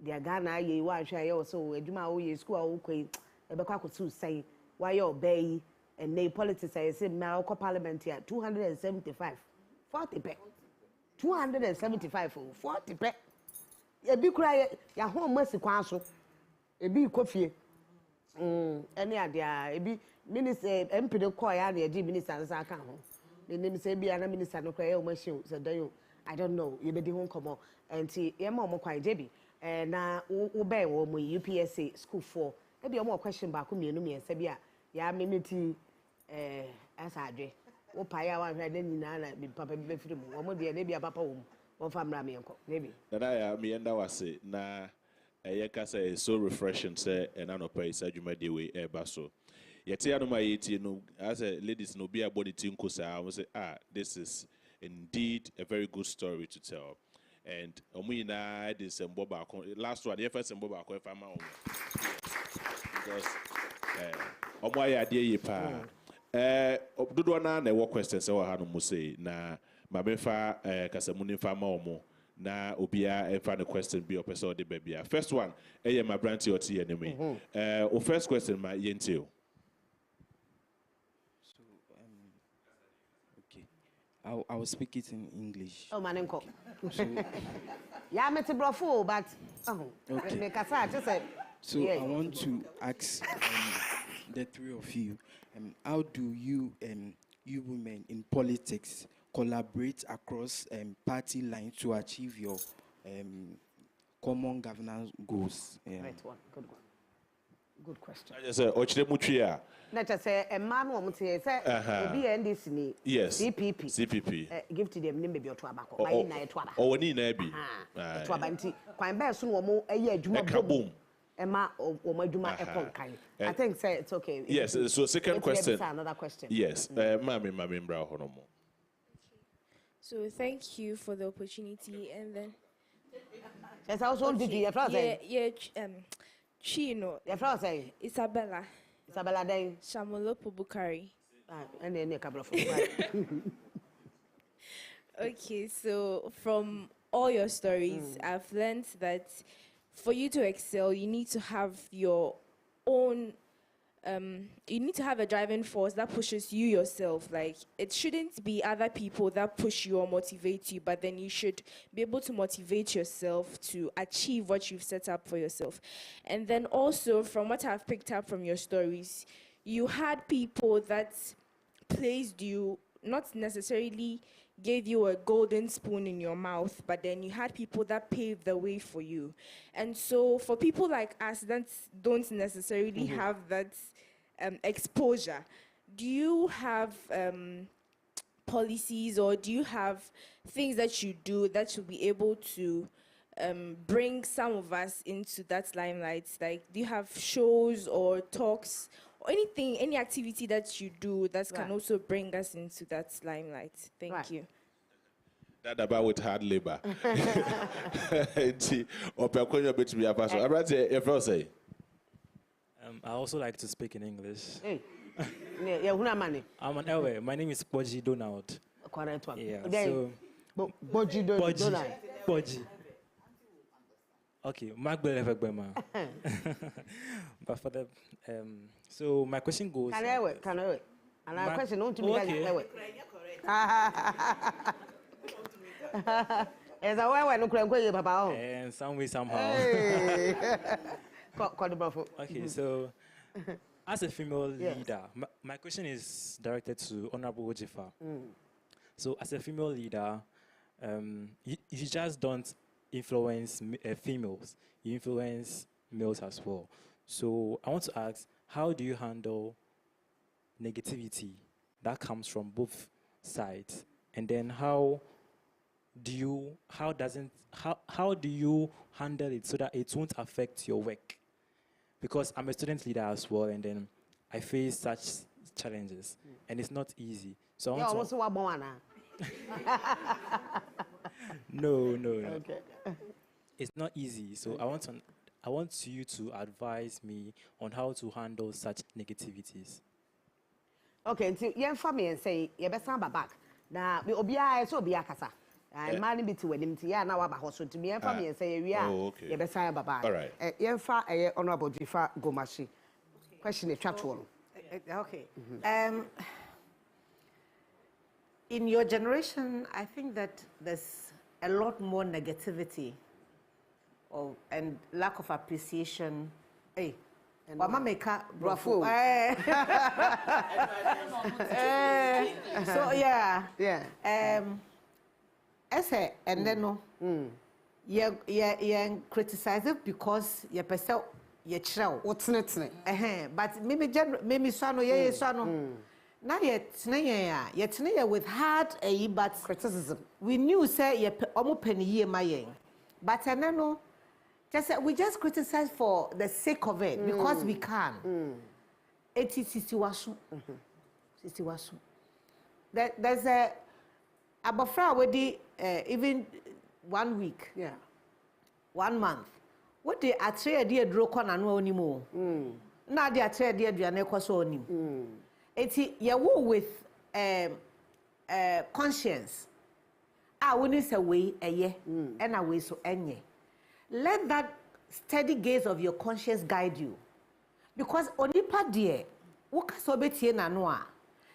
The Ghana ye one shall also a Juma o ye school queen. A Bakaku to say why you obey and nay politics. I say Malco Parliament here 275, 40 pe. 275 for 40 pe. A big cry, your home mercy council. A big coffee. Any idea, a big minister, MP call and a minister as I can. The name say be an minister no cry, machine, said you. I don't know, you be the home come on and see your mom quite Debbie. And now, obey what we UPSA school for. Maybe more question back me and Sabia. Ya minute, as I do. O Paya one had any nana be papa be free. One more dear, maybe a papa home. One family uncle, maybe. That I me and I was say, na a yakasa is so refreshing, say, and I know pay Sajuma de way air basso. Yet, I know my 18, no, as a ladies no be a body team, because I was say, this is indeed a very good story to tell. And Omina is and Boba. Last one, the first and Boba, if I'm out. Because Omaya dear Yipa. Obdudwana, ne work questions, so I had no say. Na Mamefa Casamuni Fama na Obia and find a question be a person de baby. First one, my brand to your tea enemy. First question, my yentio. I will speak it in English. Oh, man, uncle. Yeah, I'm a brofo, but okay. So yeah. I want to ask the three of you, how do you you women in politics collaborate across party lines to achieve your common governance goals? Right one, good one. Good question. I just say, Ochremuchia. Let us say a man woman say, be NDC, yes, CPP. Give to them, maybe your tobacco. Oh, we need maybe. Twabanti. Quite best soon, or a year, Juma boom. Emma or my Juma Epon kind. I think say it's okay. Yes, so second question. Another question. Yes, Mammy Brown Honomo. So thank you for the opportunity, and then. Yes, I was on the Chino. Your friend say Isabella Day. Shamolopo Bukari. And then a couple of Okay, so from all your stories, I've learned that for you to excel, you need to have your own. You need to have a driving force that pushes you yourself. Like, it shouldn't be other people that push you or motivate you, but then you should be able to motivate yourself to achieve what you've set up for yourself. And then also, from what I've picked up from your stories, you had people that placed you, not necessarily gave you a golden spoon in your mouth, but then you had people that paved the way for you. And so for people like us that don't necessarily have that exposure, do you have policies, or do you have things that you do that you'll be able to bring some of us into that limelight? Like, do you have shows or talks or anything, any activity that you do that can also bring us into that limelight? Thank you. That about with hard labor. I also like to speak in English. Hey. I'm an Elway. My name is Boji Donald. Correct one. Yeah. So Boji Donald. Boji. Okay, but for the so my question goes. Can I wait? And our question don't to be like as a way no crank papa. And some way somehow. Okay, so as a female leader, my question is directed to Honorable Ojifa. So as a female leader, you just don't influence females, you influence males as well. So I want to ask, how do you handle negativity that comes from both sides? And then how do you handle it so that it won't affect your work? Because I'm a student leader as well, and then I face such challenges, and it's not easy. So I want to No. Okay. It's not easy. So I want you to advise me on how to handle such negativities. Okay, nti yɛmfa me say yɛbɛsan ba back. Na me obiara so obiara kasa. Ma ne bi te w'anim nti ya na waba hɔ so nti yɛmfa me say yɛwie a yɛbɛsan ba back. All right. Yɛmfa Honorable Jifa Gomashi. Question is chat one. Okay. In your generation, I think that there's a lot more negativity and lack of appreciation. Hey, Mama Meka Brafo. So yeah. Ese and then no. You criticize it because you perceive you chill. What's next? But maybe swano ye swano. Now yet with hard but Criticism. we knew say ye almost penny ye my but I don't know. We just criticize for the sake of it because we can. It is situation. There's a abafra already even 1 week. 1 month. What the atre dia dro kona no onimo. Na the atre dia duane kwaso onim. Eti ye wo with conscience. Woni say we eye and away so enye. Let that steady gaze of your conscience guide you. Because onipa die woka so betie na no a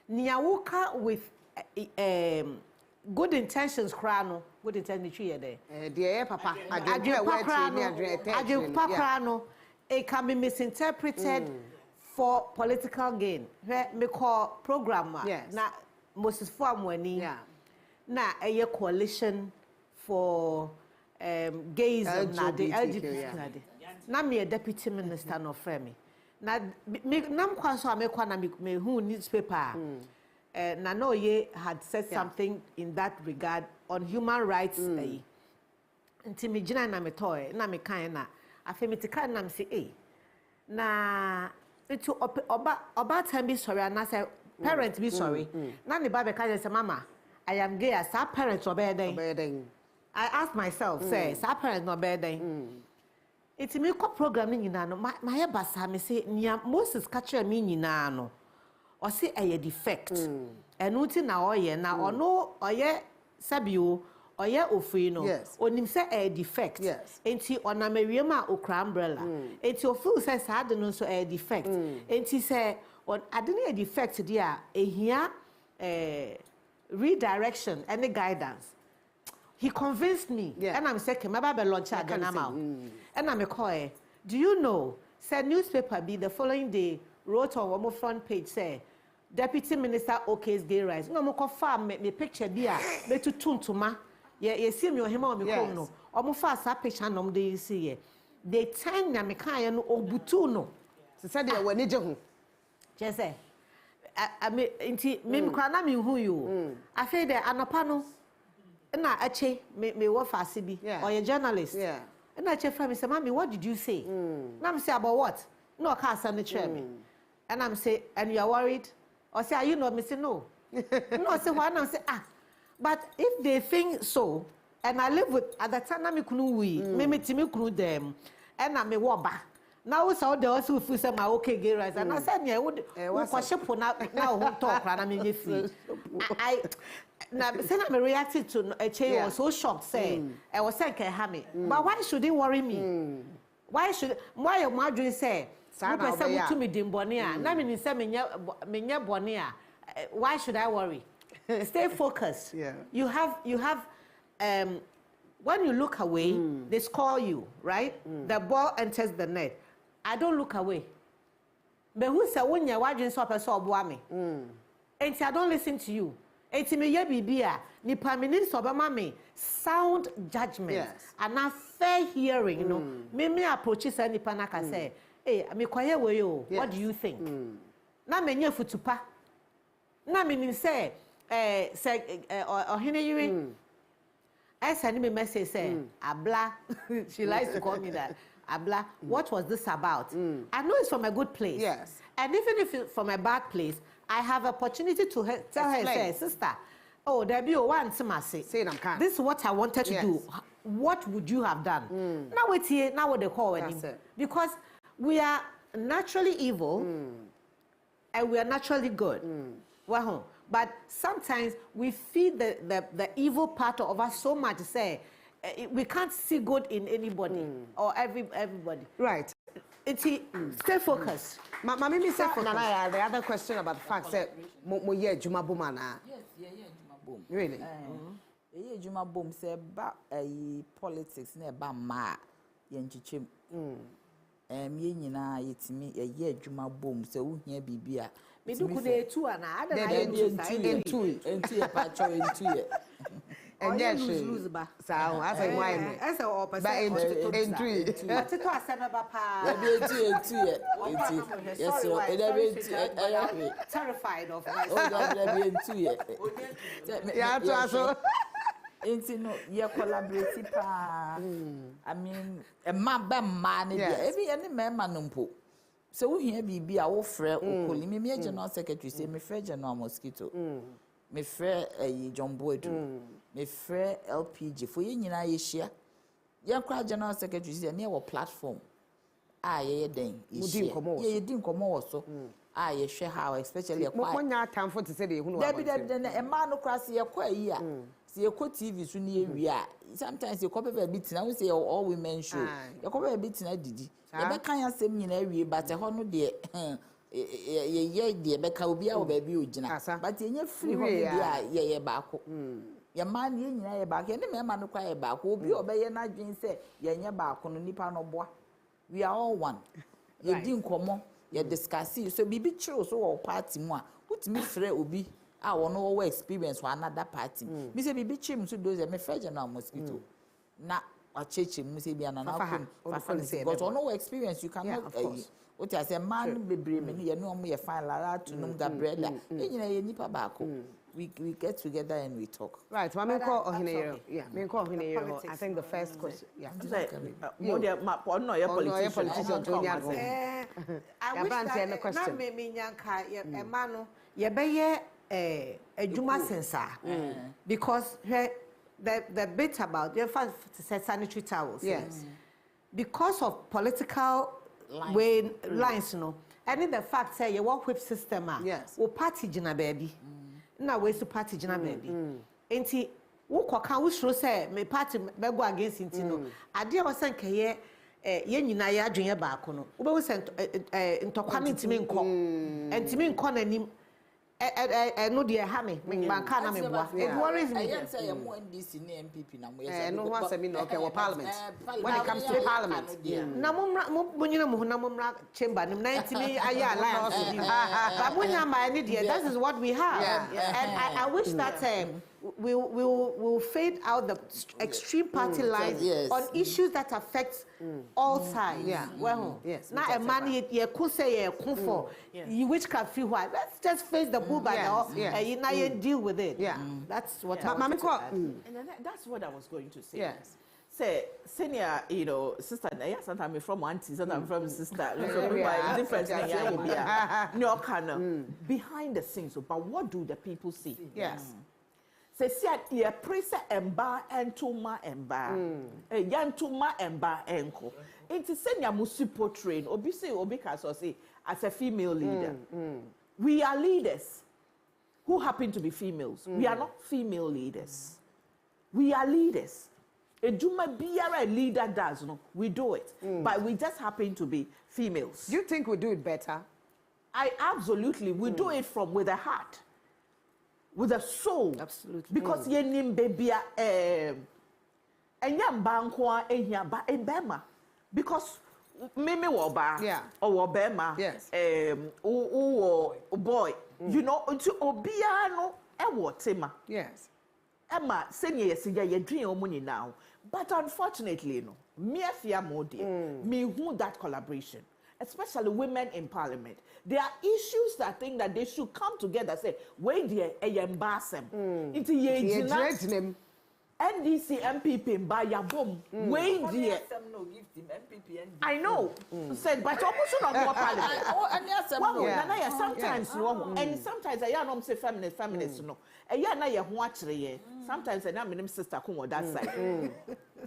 nia woka with good intentions kra no good intentions twi ye there Dear papa adwepakra it can be misinterpreted for political gain. Me call program na Moses Fuamwani na a coalition for gays na the LGBT na me a deputy minister no frame na nam kwan so amekwa na me hu newspaper na no ye had said something in that regard on human rights nti me gina na me toy na me kan na afemitika na me say na itu oba time be sorry and say parents be sorry na ne ba be kan say mama I am gay as a parent obeden I ask myself say sa parents no obeden it's me ko program ni nyina no my basa me say nia Moses ka kire me nyina no o say a defect enu ti na oye na ono oye sabio oye ofui no onim say a defect enti ona mawiem a okra umbrella enti ofu say sa de no so a defect enti say on ade na defect dia ehia redirection and guidance. He convinced me and I'm saying maybe be launch again and I'm call do you know said newspaper be the following day wrote on one front page say Deputy Minister OK's gay rights no mo confirm me picture dia me to tuntuma ye see me ohima o me kom no omo fa sa picture no dey see ye they turn na me kan no obutu no se said they were nije ho je say I mean inti me kwa na me hu you afi de anopa no na ache me wo fa se bi or a journalist na ache from me say mami what did you say na me say about what no ka say me try me and I'm say and you are worried or say are you not me say no no say why na say but if they think so and I live with at the time na me kunu we me timi kunu them and na me wo ba now we saw the also feel say my okay gay rights and I said yeah we kwashepo na ho talk na me free I na say na me reacted to a chain was so shocked say I was saying can have me but why should it worry me why your mother say you person to me dimboni a na me say me nya boni a why should I worry stay focused you have when you look away they score you right the ball enters the net I don't look away but who say when you wadwin so person oboa me and I don't listen to you enti me ye bibia ni permanent so be me sound judgment and a fair hearing you know me approach say ni panaka say hey me kwaye we yo what do you think na me nya futupa na me nim say say ohene yiri I send me message say abla she likes to call me that abla what was this about I know it's from a good place and even if it's from a bad place I have opportunity to tell her say sister Oh, there be one say. Say them can. This is what I wanted to do. What would you have done? Now wait here. Now what they call it? Because we are naturally evil, and we are naturally good. Well, but sometimes we feed the evil part of us so much. Say we can't see good in anybody or everybody. Right. Stay focused. Mami, the other question about the fact that mo ye juma boma na. Yes, yeah, juma bom. Really? Yeah, juma bom say ba politics na ba ma ye nchichim. Ye nyina yetimi ye juma bom say wo hia bibia. Me do could they two and I into ye pacho into ye. And yes, lose ba. So I say why me? I say opposite. But entry. What it was never pa. Into ye. Yes, so it terrified of oh, into ye. Yeah, so Ain't no ye collaborate pa. I mean, a man every any man manumpo. So we hear be a old friend or call me general secretary say me friend general mosquito. Me friend John Boyd. Me friend LPG for you nyina ye share. Ye cry general secretary say near platform. Ye den ye din komo so. Ye share how especially a quiet. One time for to say they who Debbie a man no cross ye quite year. See a TV so near we are. Sometimes you copy a bit now we say all women show. You copy a bit na didi. You can't say me in every but a honor dear. Ye dear Becca will be our baby ujina. But in your free ye back. Your man ye back any man no cry back will be obey na dream say ye back on nipa no bois. We are all one. You didn't come you discuss it so be true so party moi. Put me free obi. I want no experience for another party. Me say be chim to those me friend na mosquito. Na a church me say be another but no experience you cannot what I say man bebre me you know me fine la to num Gabriela. You nipa back. We get together and we talk. Right, I call Ohinero. Yeah, me call Ohinero. I think the first question. Yeah. More no your politician to I wish that not me nyanka ye mano ye be a juma sensa because the bit about the fact sanitary towels. Yes. Because of political lines, no. And in the fact say you work with system yes. Wo party jina baby. Na we so party jina baby. Enti wo kwaka wo suro say me party be go against inti no. Ade o say nkeye ye nyina ye adwenye baako no. Wo be wo say ntokwa ntimi nko nanim no dear hammy, banka na me boa. It worries me. I am say you more NDC na MPP na mo yes. No one say me okay, well parliament. When it comes to parliament. Na mo nyina mo na mo mra chamber nim na ntimi aya alliance. But when am I need here? That is what we have. And I wish that we'll fade out the extreme party lines on issues that affect all sides. Yeah. Well, yes. Now a man ye could say for you which can feel why. Let's just face the bull by now and now you deal with it. Yeah. That's what Mami and that's what I was going to say. Yes. Say senior, sister, sometimes I'm from auntie, sometimes I'm from sister. Different no kind behind the scenes, but what do the people see? Yes. Say see a presa emba entuma emba. Yantuma emba enko. It's senior musipo train. Obi say obi kaso say as a female leader. We are leaders who happen to be females. We are not female leaders. We are leaders. Ejuma biara leader does, no, we do it. But we just happen to be females. You think we do it better? I absolutely, we do it from with a heart. With a soul. Absolutely. Because ye nim baby enyam bankwa ehia ba ebema. Because meme woba or bema boy you know unto obia no e tema. Yes. Emma senior yesiya ye dream omuni now. But unfortunately no me afia more me who that collaboration. Especially women in parliament. There are issues that think that they should come together say, wait there, a embarrass them. Into ye NDC MPP by your bomb. Wait dear. I know. Said, but almost not more parliament. Sometimes no, and sometimes I don't say feminist no. A year na you watch re. Sometimes I am sister come on that side.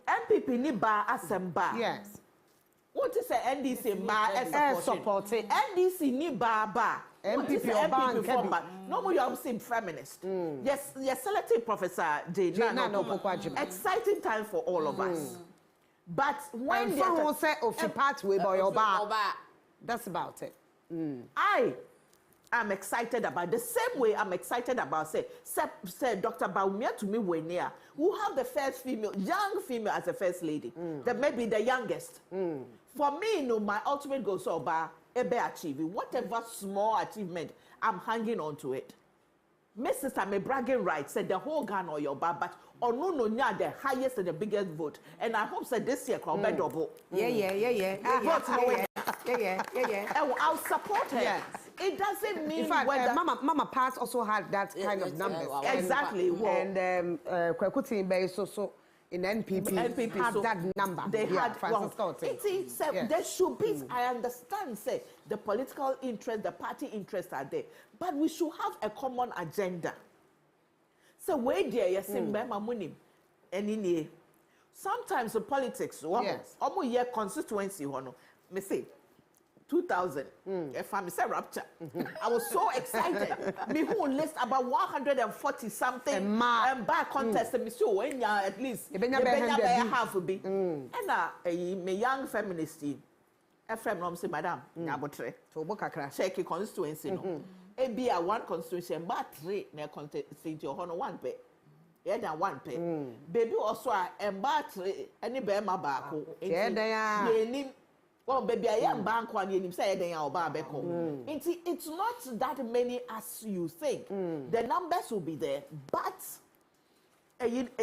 MPP ni ba asemba. Yes. What is the NDC ba supporting? NDC ni ba. MPP from ba. No more you are saying feminist. Yes, selected Professor J. Exciting time for all of us. But when you say of the pathway by your bar, that's about it. I am excited about the same way I'm excited about say Dr. Baumia to me when near who have the first young female as a first lady, that may be the youngest. For me, no, my ultimate goal so about achieving whatever small achievement, I'm hanging on to it. Mrs. I'm a bragging right, said the whole gun or your bar, but or no, the highest and the biggest vote. And I hope that this year crowd double. Yeah. I'll support her. Yes. It doesn't mean in fact, whether Mama Pass also had that kind of numbers. Exactly. And Kwekuti Bay so in NPP had so that number. They had yes. There should be. I understand. Say the political interest, the party interests are there, but we should have a common agenda. So where there you say money, and in sometimes the politics. Yes. Almost year constituency. Me say 2000. If I'm say rapture, I was so excited. Me who list about 140 something and back contest. Me so when ya at least half will be. And me young feminist. A friend from say, Madam, Nabotre. Check your constituency. No, it be a one constituency, but three near constituency your honor one pay. Yeah, than one pay. Baby also a battery any bear my back. Well, baby, I am bank one year. Say they are barbecue. It's not that many as you think. The numbers will be there, but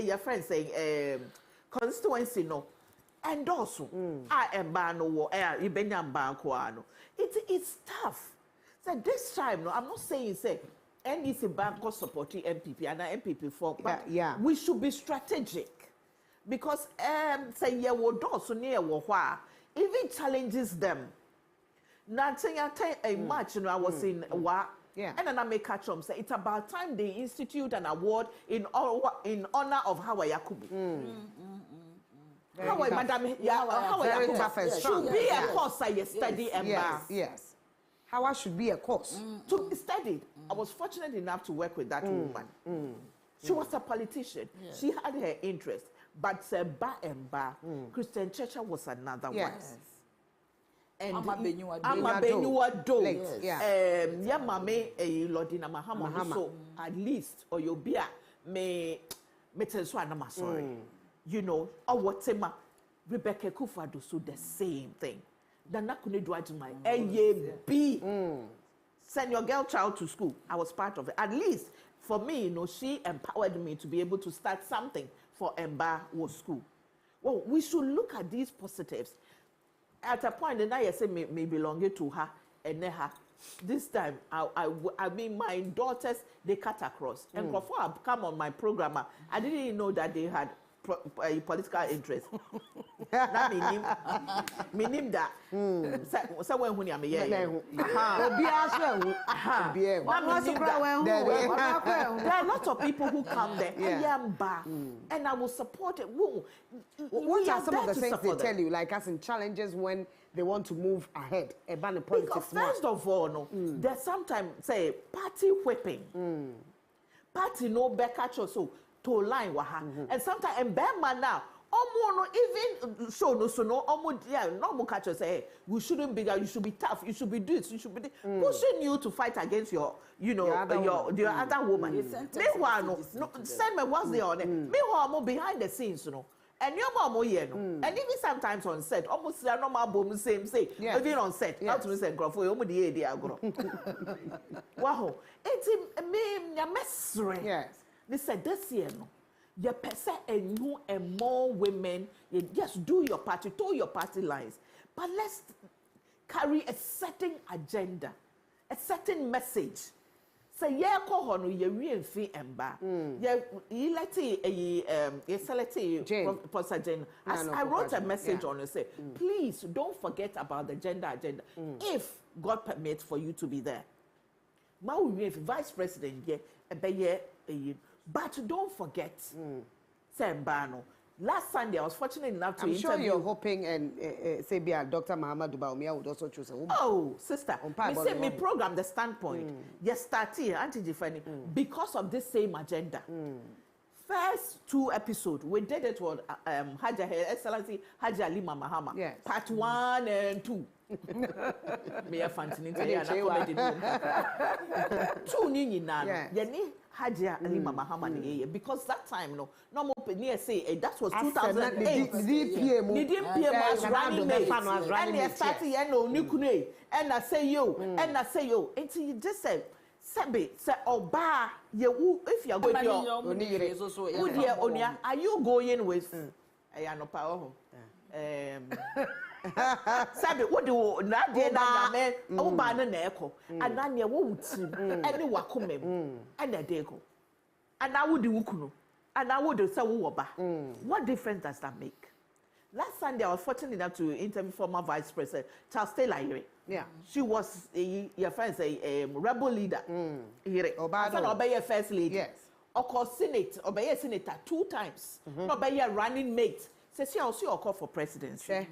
your friend saying constituency no, and also I am ban no you benyam bank one. It's tough. So this time, no, I'm not saying say NDC bank supporting MPP and MPP for, but we should be strategic because say yeah, we do near WOHO. Even challenges them. Nothing a match, I was in and then I make catch up say it's about time they institute an award in honor of Hawa Yakubu. Hawa Madam Hawa Yakubu should be a course I study and yes. Hawa should be a course to be studied. I was fortunate enough to work with that woman. She was a politician. She had her interest. But Christian Church was another one. And Ama Benua Do. Yamame Lordina Mahama. So at least or you be me Metenswana sorry. You know, or whatever Rebecca Kufado so the same thing. Dana Kune Dwajima B. Send your girl child to school. I was part of it. At least for me, you know, she empowered me to be able to start something for Emba was school. Well, we should look at these positives. At a point, and I say may belong to her and her. This time, I mean, my daughters, they cut across. And before I come on my program, I didn't even know that they had political interest. Meaning that. Someone who I'm here. There are lots of people who come there. And I will support it. What are some of the things they tell you, like as in challenges when they want to move ahead? Because first of all, there's sometimes say party whipping. Party no back at you so. To line waha and sometimes and Bama now no even show no so no no catch us say we shouldn't be you should be tough, you should be this, you should be pushing you to fight against your the other woman. Meanwhile no send me what's there on it. Meanwhile behind the scenes and your mom and even sometimes on set almost normal boom same say even on set not to say for you the idea go wow it's me mess yes. They said this year, no, you person and you and more women, you just do your party, toe your party lines. But let's carry a certain agenda, a certain message. say ye ko ho no ye wi mfi emba ye let ye select Professor Jane. As I wrote a message on it, say please don't forget about the gender agenda if God permits for you to be there. Ma we vice president ye but don't forget say emba no. Last Sunday, I was fortunate enough to interview. I'm sure you're hoping and say Dr. Muhammad Dubaumia would also choose a woman. Oh, sister, me say me program the standpoint. Yes, start here, Auntie because of this same agenda. First 2 episodes, we did it with Haja Her Excellency Haja Lima Mahama. Yes. Part 1 and 2. Me a fancy and comedy. 2 nini na. Yeni Haja Lima Mahama because that time no more near say that was 2008. DPM was running mate. And they started Nukune and I say yo until you just said Sabe say oba ye if you are going to Onua, are you going with Ayanopa Sabe what do na de na me oba na eko and na ne wo wuti ene wakome and na de go and na wo di wukuno and na wo de say wo oba. What difference does that make? Last Sunday, I was fortunate enough to interview former Vice President Charles Taylor. Yeah, she was your friend, a rebel leader. Obey first lady. Yes. Or Senate, obey senator 2 times. Obey a running mate. Says she also call for presidency.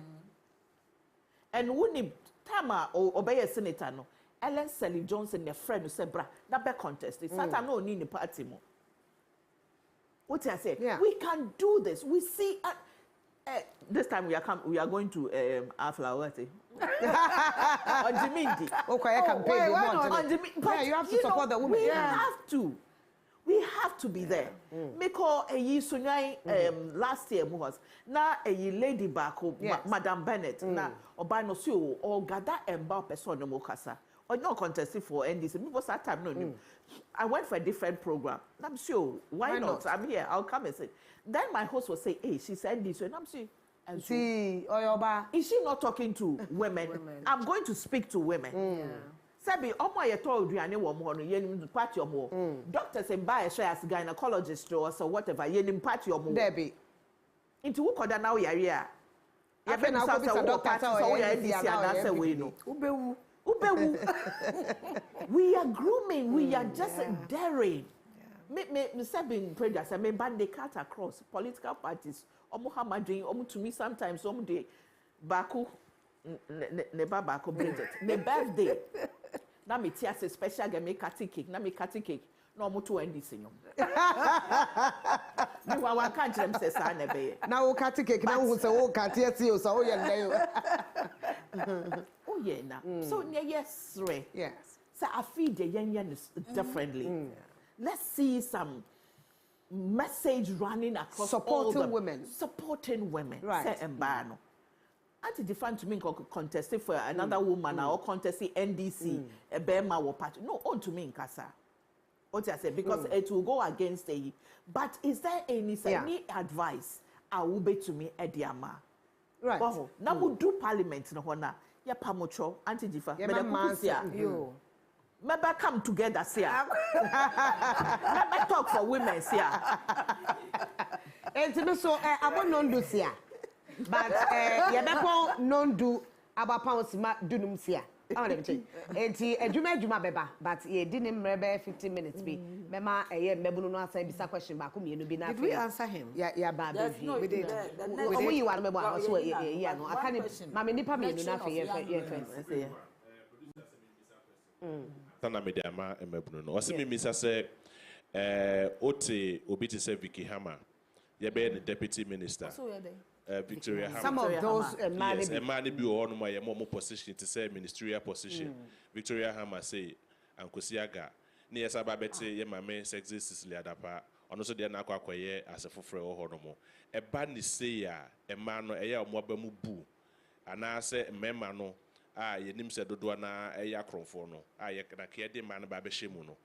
And when Tama or obey a senator, no. Ellen Sally Johnson, their friend, who said, "Bra, that be contest. It's not no need the party more." What I say? Yeah. We can do this. We see. This time we are going to Aflawati. On Jimindi. Okay, campaign. But you have to support the women. We have to be there. Because last year was na a lady back, Madam Bennett, na Obano Sio or Gada and Bow Person Mokasa. Or no contesting for NDC. Because that time no. I went for a different program. I'm sure. Why not? I'm here. I'll come and say. Then my host will say, "Hey, she said this," and I'm saying, "And see, Oyoba, is she not talking to women? I'm going to speak to women." Sabi, omo ye told you ane wo mo no ye nim party omo. Doctors and buy a share as gynecologist or so whatever ye nim party omo. Debbie. Into who koda now ya ria. Ya be now go be some doctor so we NDC and say we no. Ubewu. We are grooming, we are just daring. Me sabing prejudice, I mean, ban they cut across political parties. Omo hamading, omo to me sometimes, omo de Baku, neba Baku Bridget. Me birthday. Na me tia say special game me cutty cake. Na me cutty cake. No omo to end this nyom. Me wa can't them say sa nebe. Na wo cutty cake. Na wo say wo cutty eti o sa wo ye ndan. Oh yeah na. So yes, right. Yes. So I feel the young differently. Let's see some message running across supporting women. Supporting women. Right. Say Mbano. Anti-different to me contesting for another woman or contesting NDC, a Bema or party. No, on to me in Casa. What I say, because it will go against a. But is there any advice I will be to me Ediama? Right. Now we do parliament no hona. Ya pamocho anti-different. You. Maybe come together, see. Maybe talk for women, see. And so I won't non-do see. But you better non-do about pounds dunum see. I want to say. And you made Juma beba, but you didn't remember 15 minutes. Be Mama, a year, maybe no answer this question back. Did we answer him? Yeah, bad. We did. You want to remember? Yeah, no, I can't. Mammy, nipa me, no, nothing. Yeah. Tana me ama emebunu no ose me misa se ote obi te se Vicky Hammer ye be the deputy minister Victoria Hammer. Some of those yes, man bi o no ma ye mo position to say ministerial position. Victoria Hammer say Ankosiaga ne yesa ba bete ye mame sexy Cecilia Adapa ono so de na akwakoye asefofre wo ho no mo e ba ni say ya e ma no e ya mo ba mu bu ana se mema no yenim se dodo na eya kronfo no ye na ke de man ba be hemu no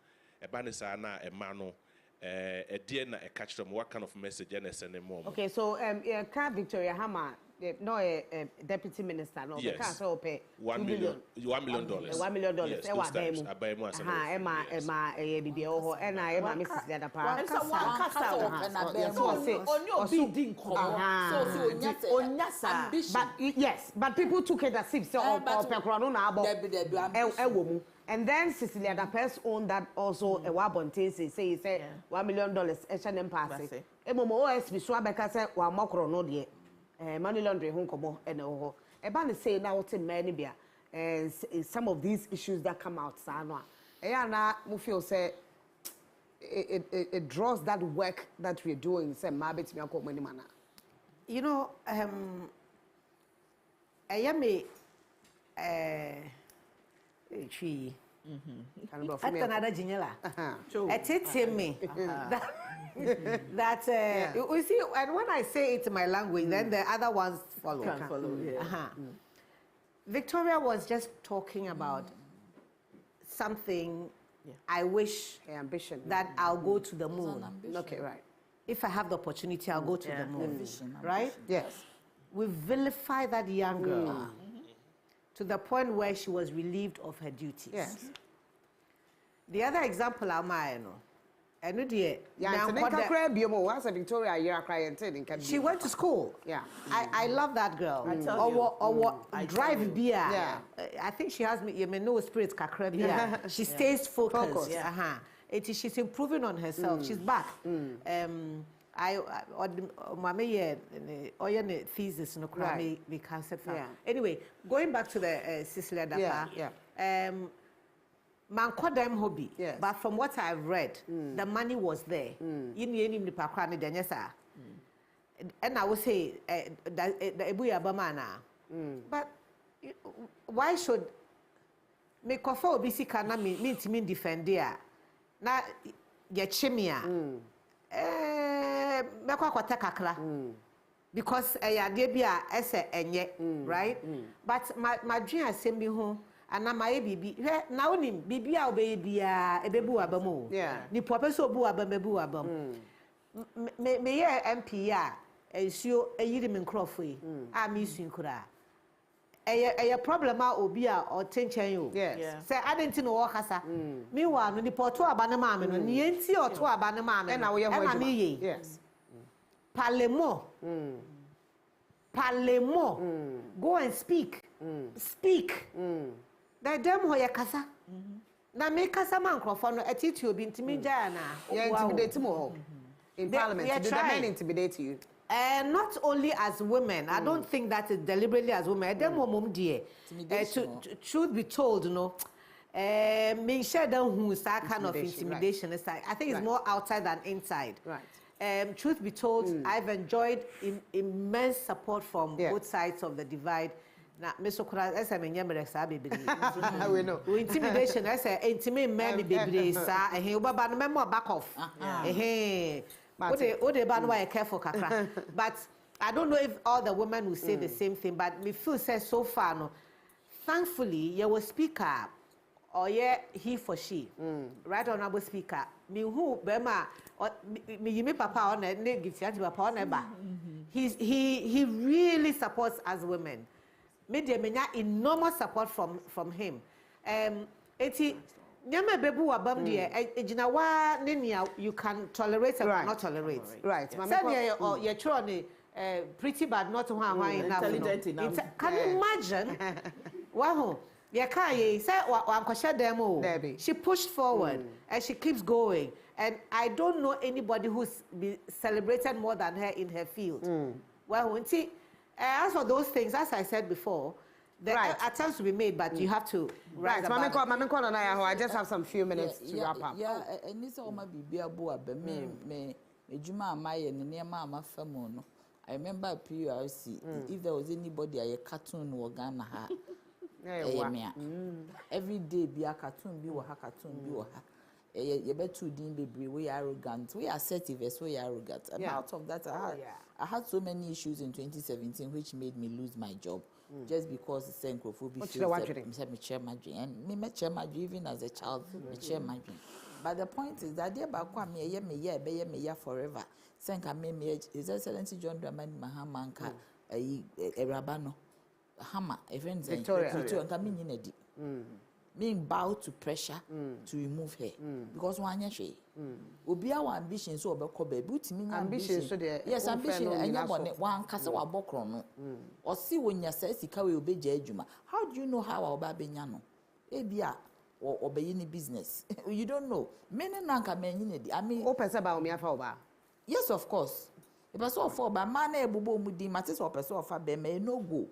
e ba ne sa na e ma no e de na e catch them what kind of message and send them more. Okay, so Victoria Hammer no deputy minister no because so pay $1 million. $1 million. Yes, those times. Abaimu asem. Emma bibi oho and I Emma Mrs. Ledapa. And so one kasa. But yes, but people took it as if so pekrono na abo. And then Cecilia Dapes owned that also a wabonte say $1 million H&M pass. Emomo OSB so abeka say wa mokro no de money laundering ho komo ene ho. E ba ne say na wote many bia some of these issues that come out sa no a na mo feel say it draws that work that we're doing say ma betimi akomo ni mana. You know ayame tree. Another Jinela. It me that you see, and when I say it in my language, then the other ones follow. Can follow. Yeah. Victoria was just talking about something. I wish ambition that I'll go to the moon. Okay, right. If I have the opportunity, I'll go to the moon. Right? Yes. We vilify that young girl to the point where she was relieved of her duties. Yes. The other example I'm she went to school. Yeah. I love that girl. Drive beer. Yeah. I think she has no spirit kakra beer. She stays focused. Yeah. She's improving on herself. She's back. Thesis no be cancelled. Anyway, going back to the Cecilia Dapa. Man called them hobby, but from what I've read, the money was there. And I would say but why should me kofa obisi kana me defend there? Na ye chimia. Me kwa kwata kakra. Because de bia ese enye, right? But my dream asem ho and na my bibi na onim bibi a obey bia ebebu abamo ni professor obu abamebu abam me ye MP a ensuo eyiri me nkrofo yi a me sunkura eye problem a obi a otenchen yo say adenti no wo kasa me wa no ni porto aba ne ma me no ni enti oto aba ne ma me na wo ye ho adwuma yes parlement go and speak the dem ho ye kasa na me kasa man krofo no attitude obi ntimi jaa na intimidate mo in parliament did the men intimidate you? Not only as women. I don't think that is deliberately as women. Truth be told, me share down who's that kind of intimidation. Right. I think it's more outside than inside. Right. Truth be told, I've enjoyed immense support from both sides of the divide. Na mesokura esa menyamere sa bebere we know intimidation esa intimate men bebere sa ehe obaba no memo back off ehe ode ba no why careful kakra but I don't know if all the women will say the same thing, but me feel say so far no thankfully you will speak up or he for she right honorable speaker me who bema me yimi papa on ne give papa on eba he really supports us women. Media menya enormous support from him. Eti nyama bebu wabam de ejina wa nenia you can tolerate or not tolerate. Right. Say you try ne pretty bad not one intelligent enough. Can you imagine? Wow. Ye kai say wankosha demo. She pushed forward and she keeps going. And I don't know anybody who's been celebrated more than her in her field. Well, see, as for those things, as I said before, there are attempts to be made, but you have to rise above it. I just have some few minutes to wrap up. Yeah, and this all might be a boy, but me, Juma, my and near Mamma Famono. I remember at PURC, if there was anybody, a cartoon or Ghana hat. Every day, be a cartoon, be a cartoon, be a you bet too deep, we are arrogant, we are assertive, as we are arrogant. And out of that, I had so many issues in 2017 which made me lose my job just because the xenophobia and me chair my dream even as a child, me chair my dream. But the point is that dear Bakwa me forever. Senka me His Excellency John Dramani Mahamanka Eraba no hammer friends Victoria nka me nyina di me bow to pressure to remove her because one hwe obi our ambition so obekọ ba utimi nya ambition so de yes ambition anya bone wan kase wa bokro no o si wonya sa sika we obeja adwuma how do you know how oba benya no ebia obeyi ni business you don't know me no nka me nyina di I mean o pese ba o me afa oba yes of course if I saw for ba man na ebubo mu di matese o pese ofa be me no go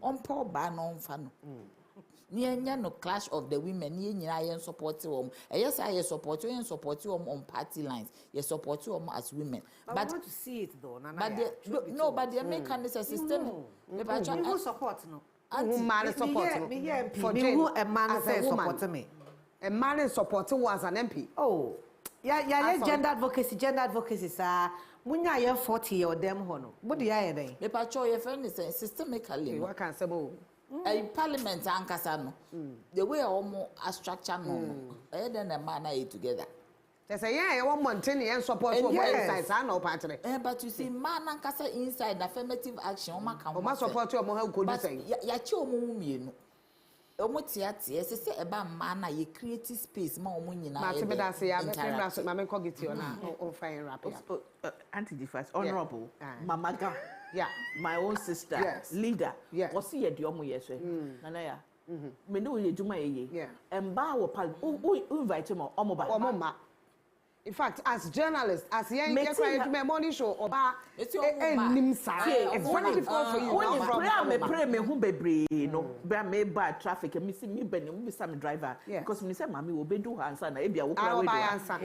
on po ba no mfa no Nienya no clash of the women ni nyina yen support them. Yes, I support you and support you on party lines. You support you as women. But I want to see it though. But the American is a system. Who support no? Man support me for who a man say support me. A man support you as an MP. Oh. Yeah, gender advocacy sir. Munya ye 40 or them hono. What do you hear then? Me pacho your friend is systemically. What can say bo? A parliament ankasa no. The way omo a structure no. Then a man are together. They say yeah, you want maintain and support for inside san no party. But you see man ankasa inside affirmative action omo kan. Omo support you omo go do say. Ya che omo mienu. Omo tiate ese se eba man na ye create space ma omo nyina. Ma se be da say ya me ko get you na on fine rap ya. Auntie Defense, Honorable Mama Ga. Yeah, my own sister, yes. Leader. Yes. What's he at your yes? Nanaya. Me know you do my ye. Yeah. And Bow Pal, who invite him or Omoba. In fact, as journalists, as young my morning show, or it's your Nimsa. It's very difficult for you. When you pray me who be no, bear me bad traffic and missing me, Ben, and some driver. Because when you say, Mammy will be do answer, and Abia will answer.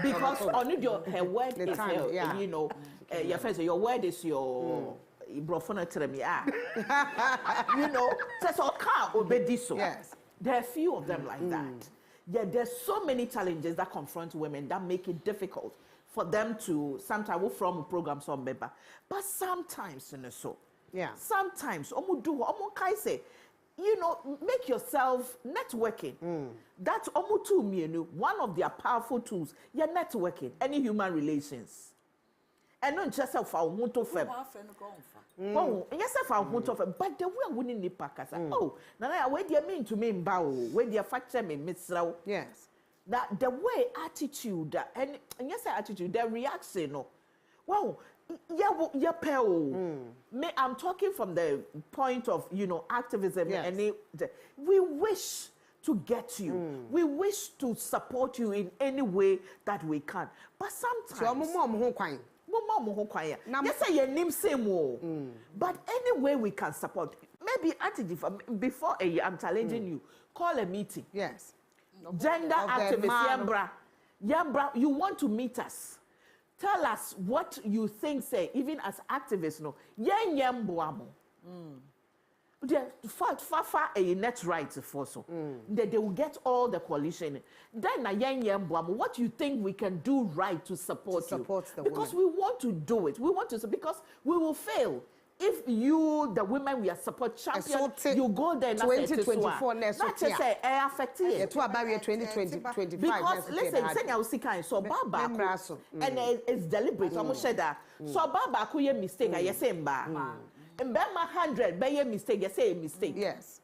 Because only your her word is you know, your friends, your word is your. Brofona tremi you know, says all car obey so. Yes. There are few of them like that. Yeah, there's so many challenges that confront women that make it difficult for them to sometimes from programs on member. But sometimes, you know, so yeah. Sometimes say, you know, make yourself networking. That's one of their powerful tools. Yeah, networking, any human relations. And not just for a fem. Oh, yes, for a fem. But the way winning the packers. Oh, now where do you mean to me, bow? Where do you factor me, Miss Rao? Yes. That the way attitude and yes, attitude, the reaction. No, wow, yeah, pale. Me, I'm talking from the point of activism, yes. And we wish to get you. We wish to support you in any way that we can. But sometimes. Yes, I name same but any way we can support. Maybe before I'm challenging you. Call a meeting. Yes. Gender activists, Yambra, you want to meet us. Tell us what you think, say, even as activists, no. Far a net right for so that they will get all the coalition. Then what you think we can do right to support you? Because we want to do it. We want to because we will fail. If you, the women we are support champion, you go there 2024 next not just say affect it. To about 2025. Because listen, say I was kind so baba and it's deliberate. Almost said that. So baba could you mistake? I say mba. And by 100, by a mistake, you say a mistake. Yes.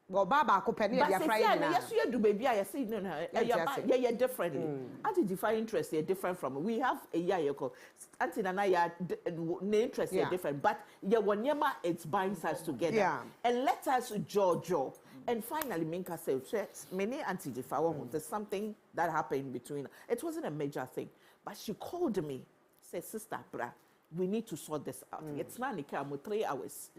Well, Baba, company, yes, you do, baby. I see, no, yeah, differently. Anti-define interests are different from. We have a year called anti and I interests are different, but yeah, whenever it's binds us together. Yeah. And let us Jojo. And finally, Minka said, many anti-define. There's something that happened between. It wasn't a major thing, but she called me, said, Sister Bra. We need to sort this out. It's not 3 hours.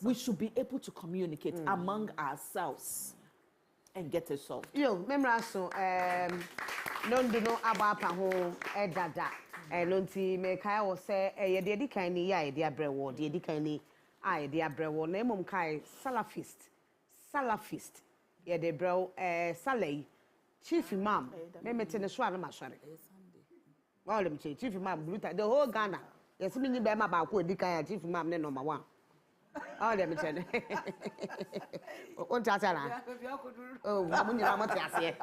We should be able to communicate among ourselves and get it solved. Yo, memra so non do no abapa ho edada. Nonti me kai wo say ye de edikan ni ya ye de abrewo, de edikan ni ai de abrewo na emom kai salafist. Ye de brew salai chief imam. Me mete ne so ana masware. All them chief imam brutal the whole Ghana. Yes, me ni be ma ba ko edikan chief imam ne number 1. All them tell. On tasala. Oh, mun nyina mate ase.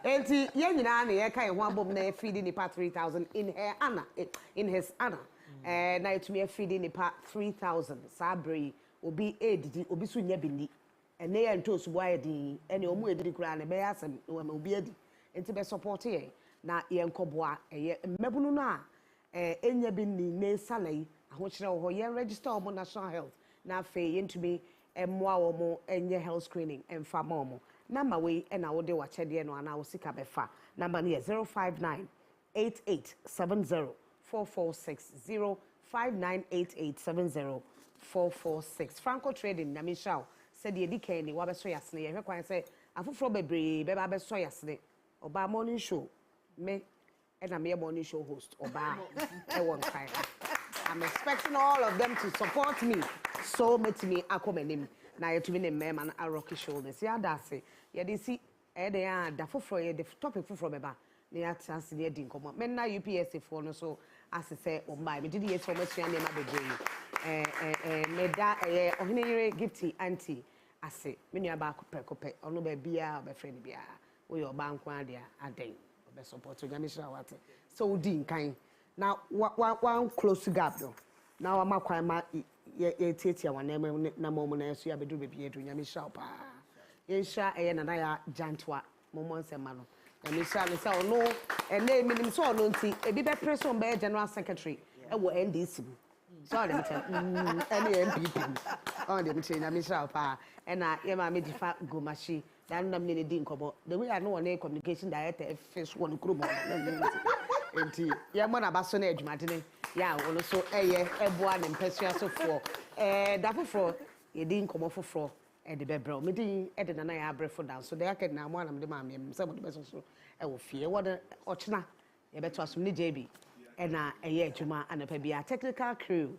Enti ye nyina na ye kai ho abom na feeding the 3,000 in his honor. na etumi afidi nipa 3000 sabri obi edidi obi so nya bini ene ya ntosu bo ayedi ene omu edidi kura na be asem obi edi enti be support ye na ye nkoboa eye mmebunu no a enya bini ne salai ahokyere wo ye register omo national health na fe ye ntumi emmoa wo mo enye health screening emfa ma omo number we na wo de wa chede no ana wo sika befa number no 059 8870 446 0598870 Franco Trading na Michelle said ye diken ni wa beso yasne ye hwekwan say afoforo bebre be ba beso yasne oba morning show me and me morning show host oba e won kai I'm expecting all of them to support me so met me akomenim na ye to be ne man a rocky shoulders ya da say ye dey see e dey da foforo ye the topic foforo be ba na ya chance dey di nkomo men na UPSC for no so as say o mai me did ye so much ya na ma bebre me da ohinere gifty auntie ase me nua ba kope ono ba bia ba friend bia wo yo ba nko ade aden be support o nyame shira wate so di nkan na one close gap do na wa makwan ma ye tietia wana na momo na so ya bedu be bia do nyame shira pa ye shira na ya jantwa momo nsema no nyame shira me say ono ene minim so ono nti ebi be person be general secretary e wo NDC so dem tell any MPP on dem tell nyame shira pa na ye ma me difa gomashi dan nam ne di nkobo the way I know one communication director face one kromo enti ye mo na baso na adwumade ne ya wono so eye eboa ne mpesua so for da foforo ye di nkomo foforo e de bebro me di e de na ya abrefo dan so de aked na mo anam de ma me se mo de beso so e wo fie wo de ochena ye beto asum ne JB e na eye adwuma anapa bia technical crew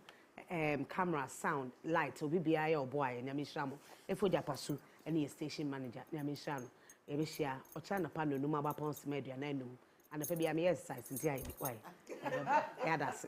camera sound light obi bia ye oboa ye nyame hyramo efo japasu any station manager nyame hyrano e be hia ocha na pa no num abapon sema aduana num anapa bia me exercise nti ayi why ya das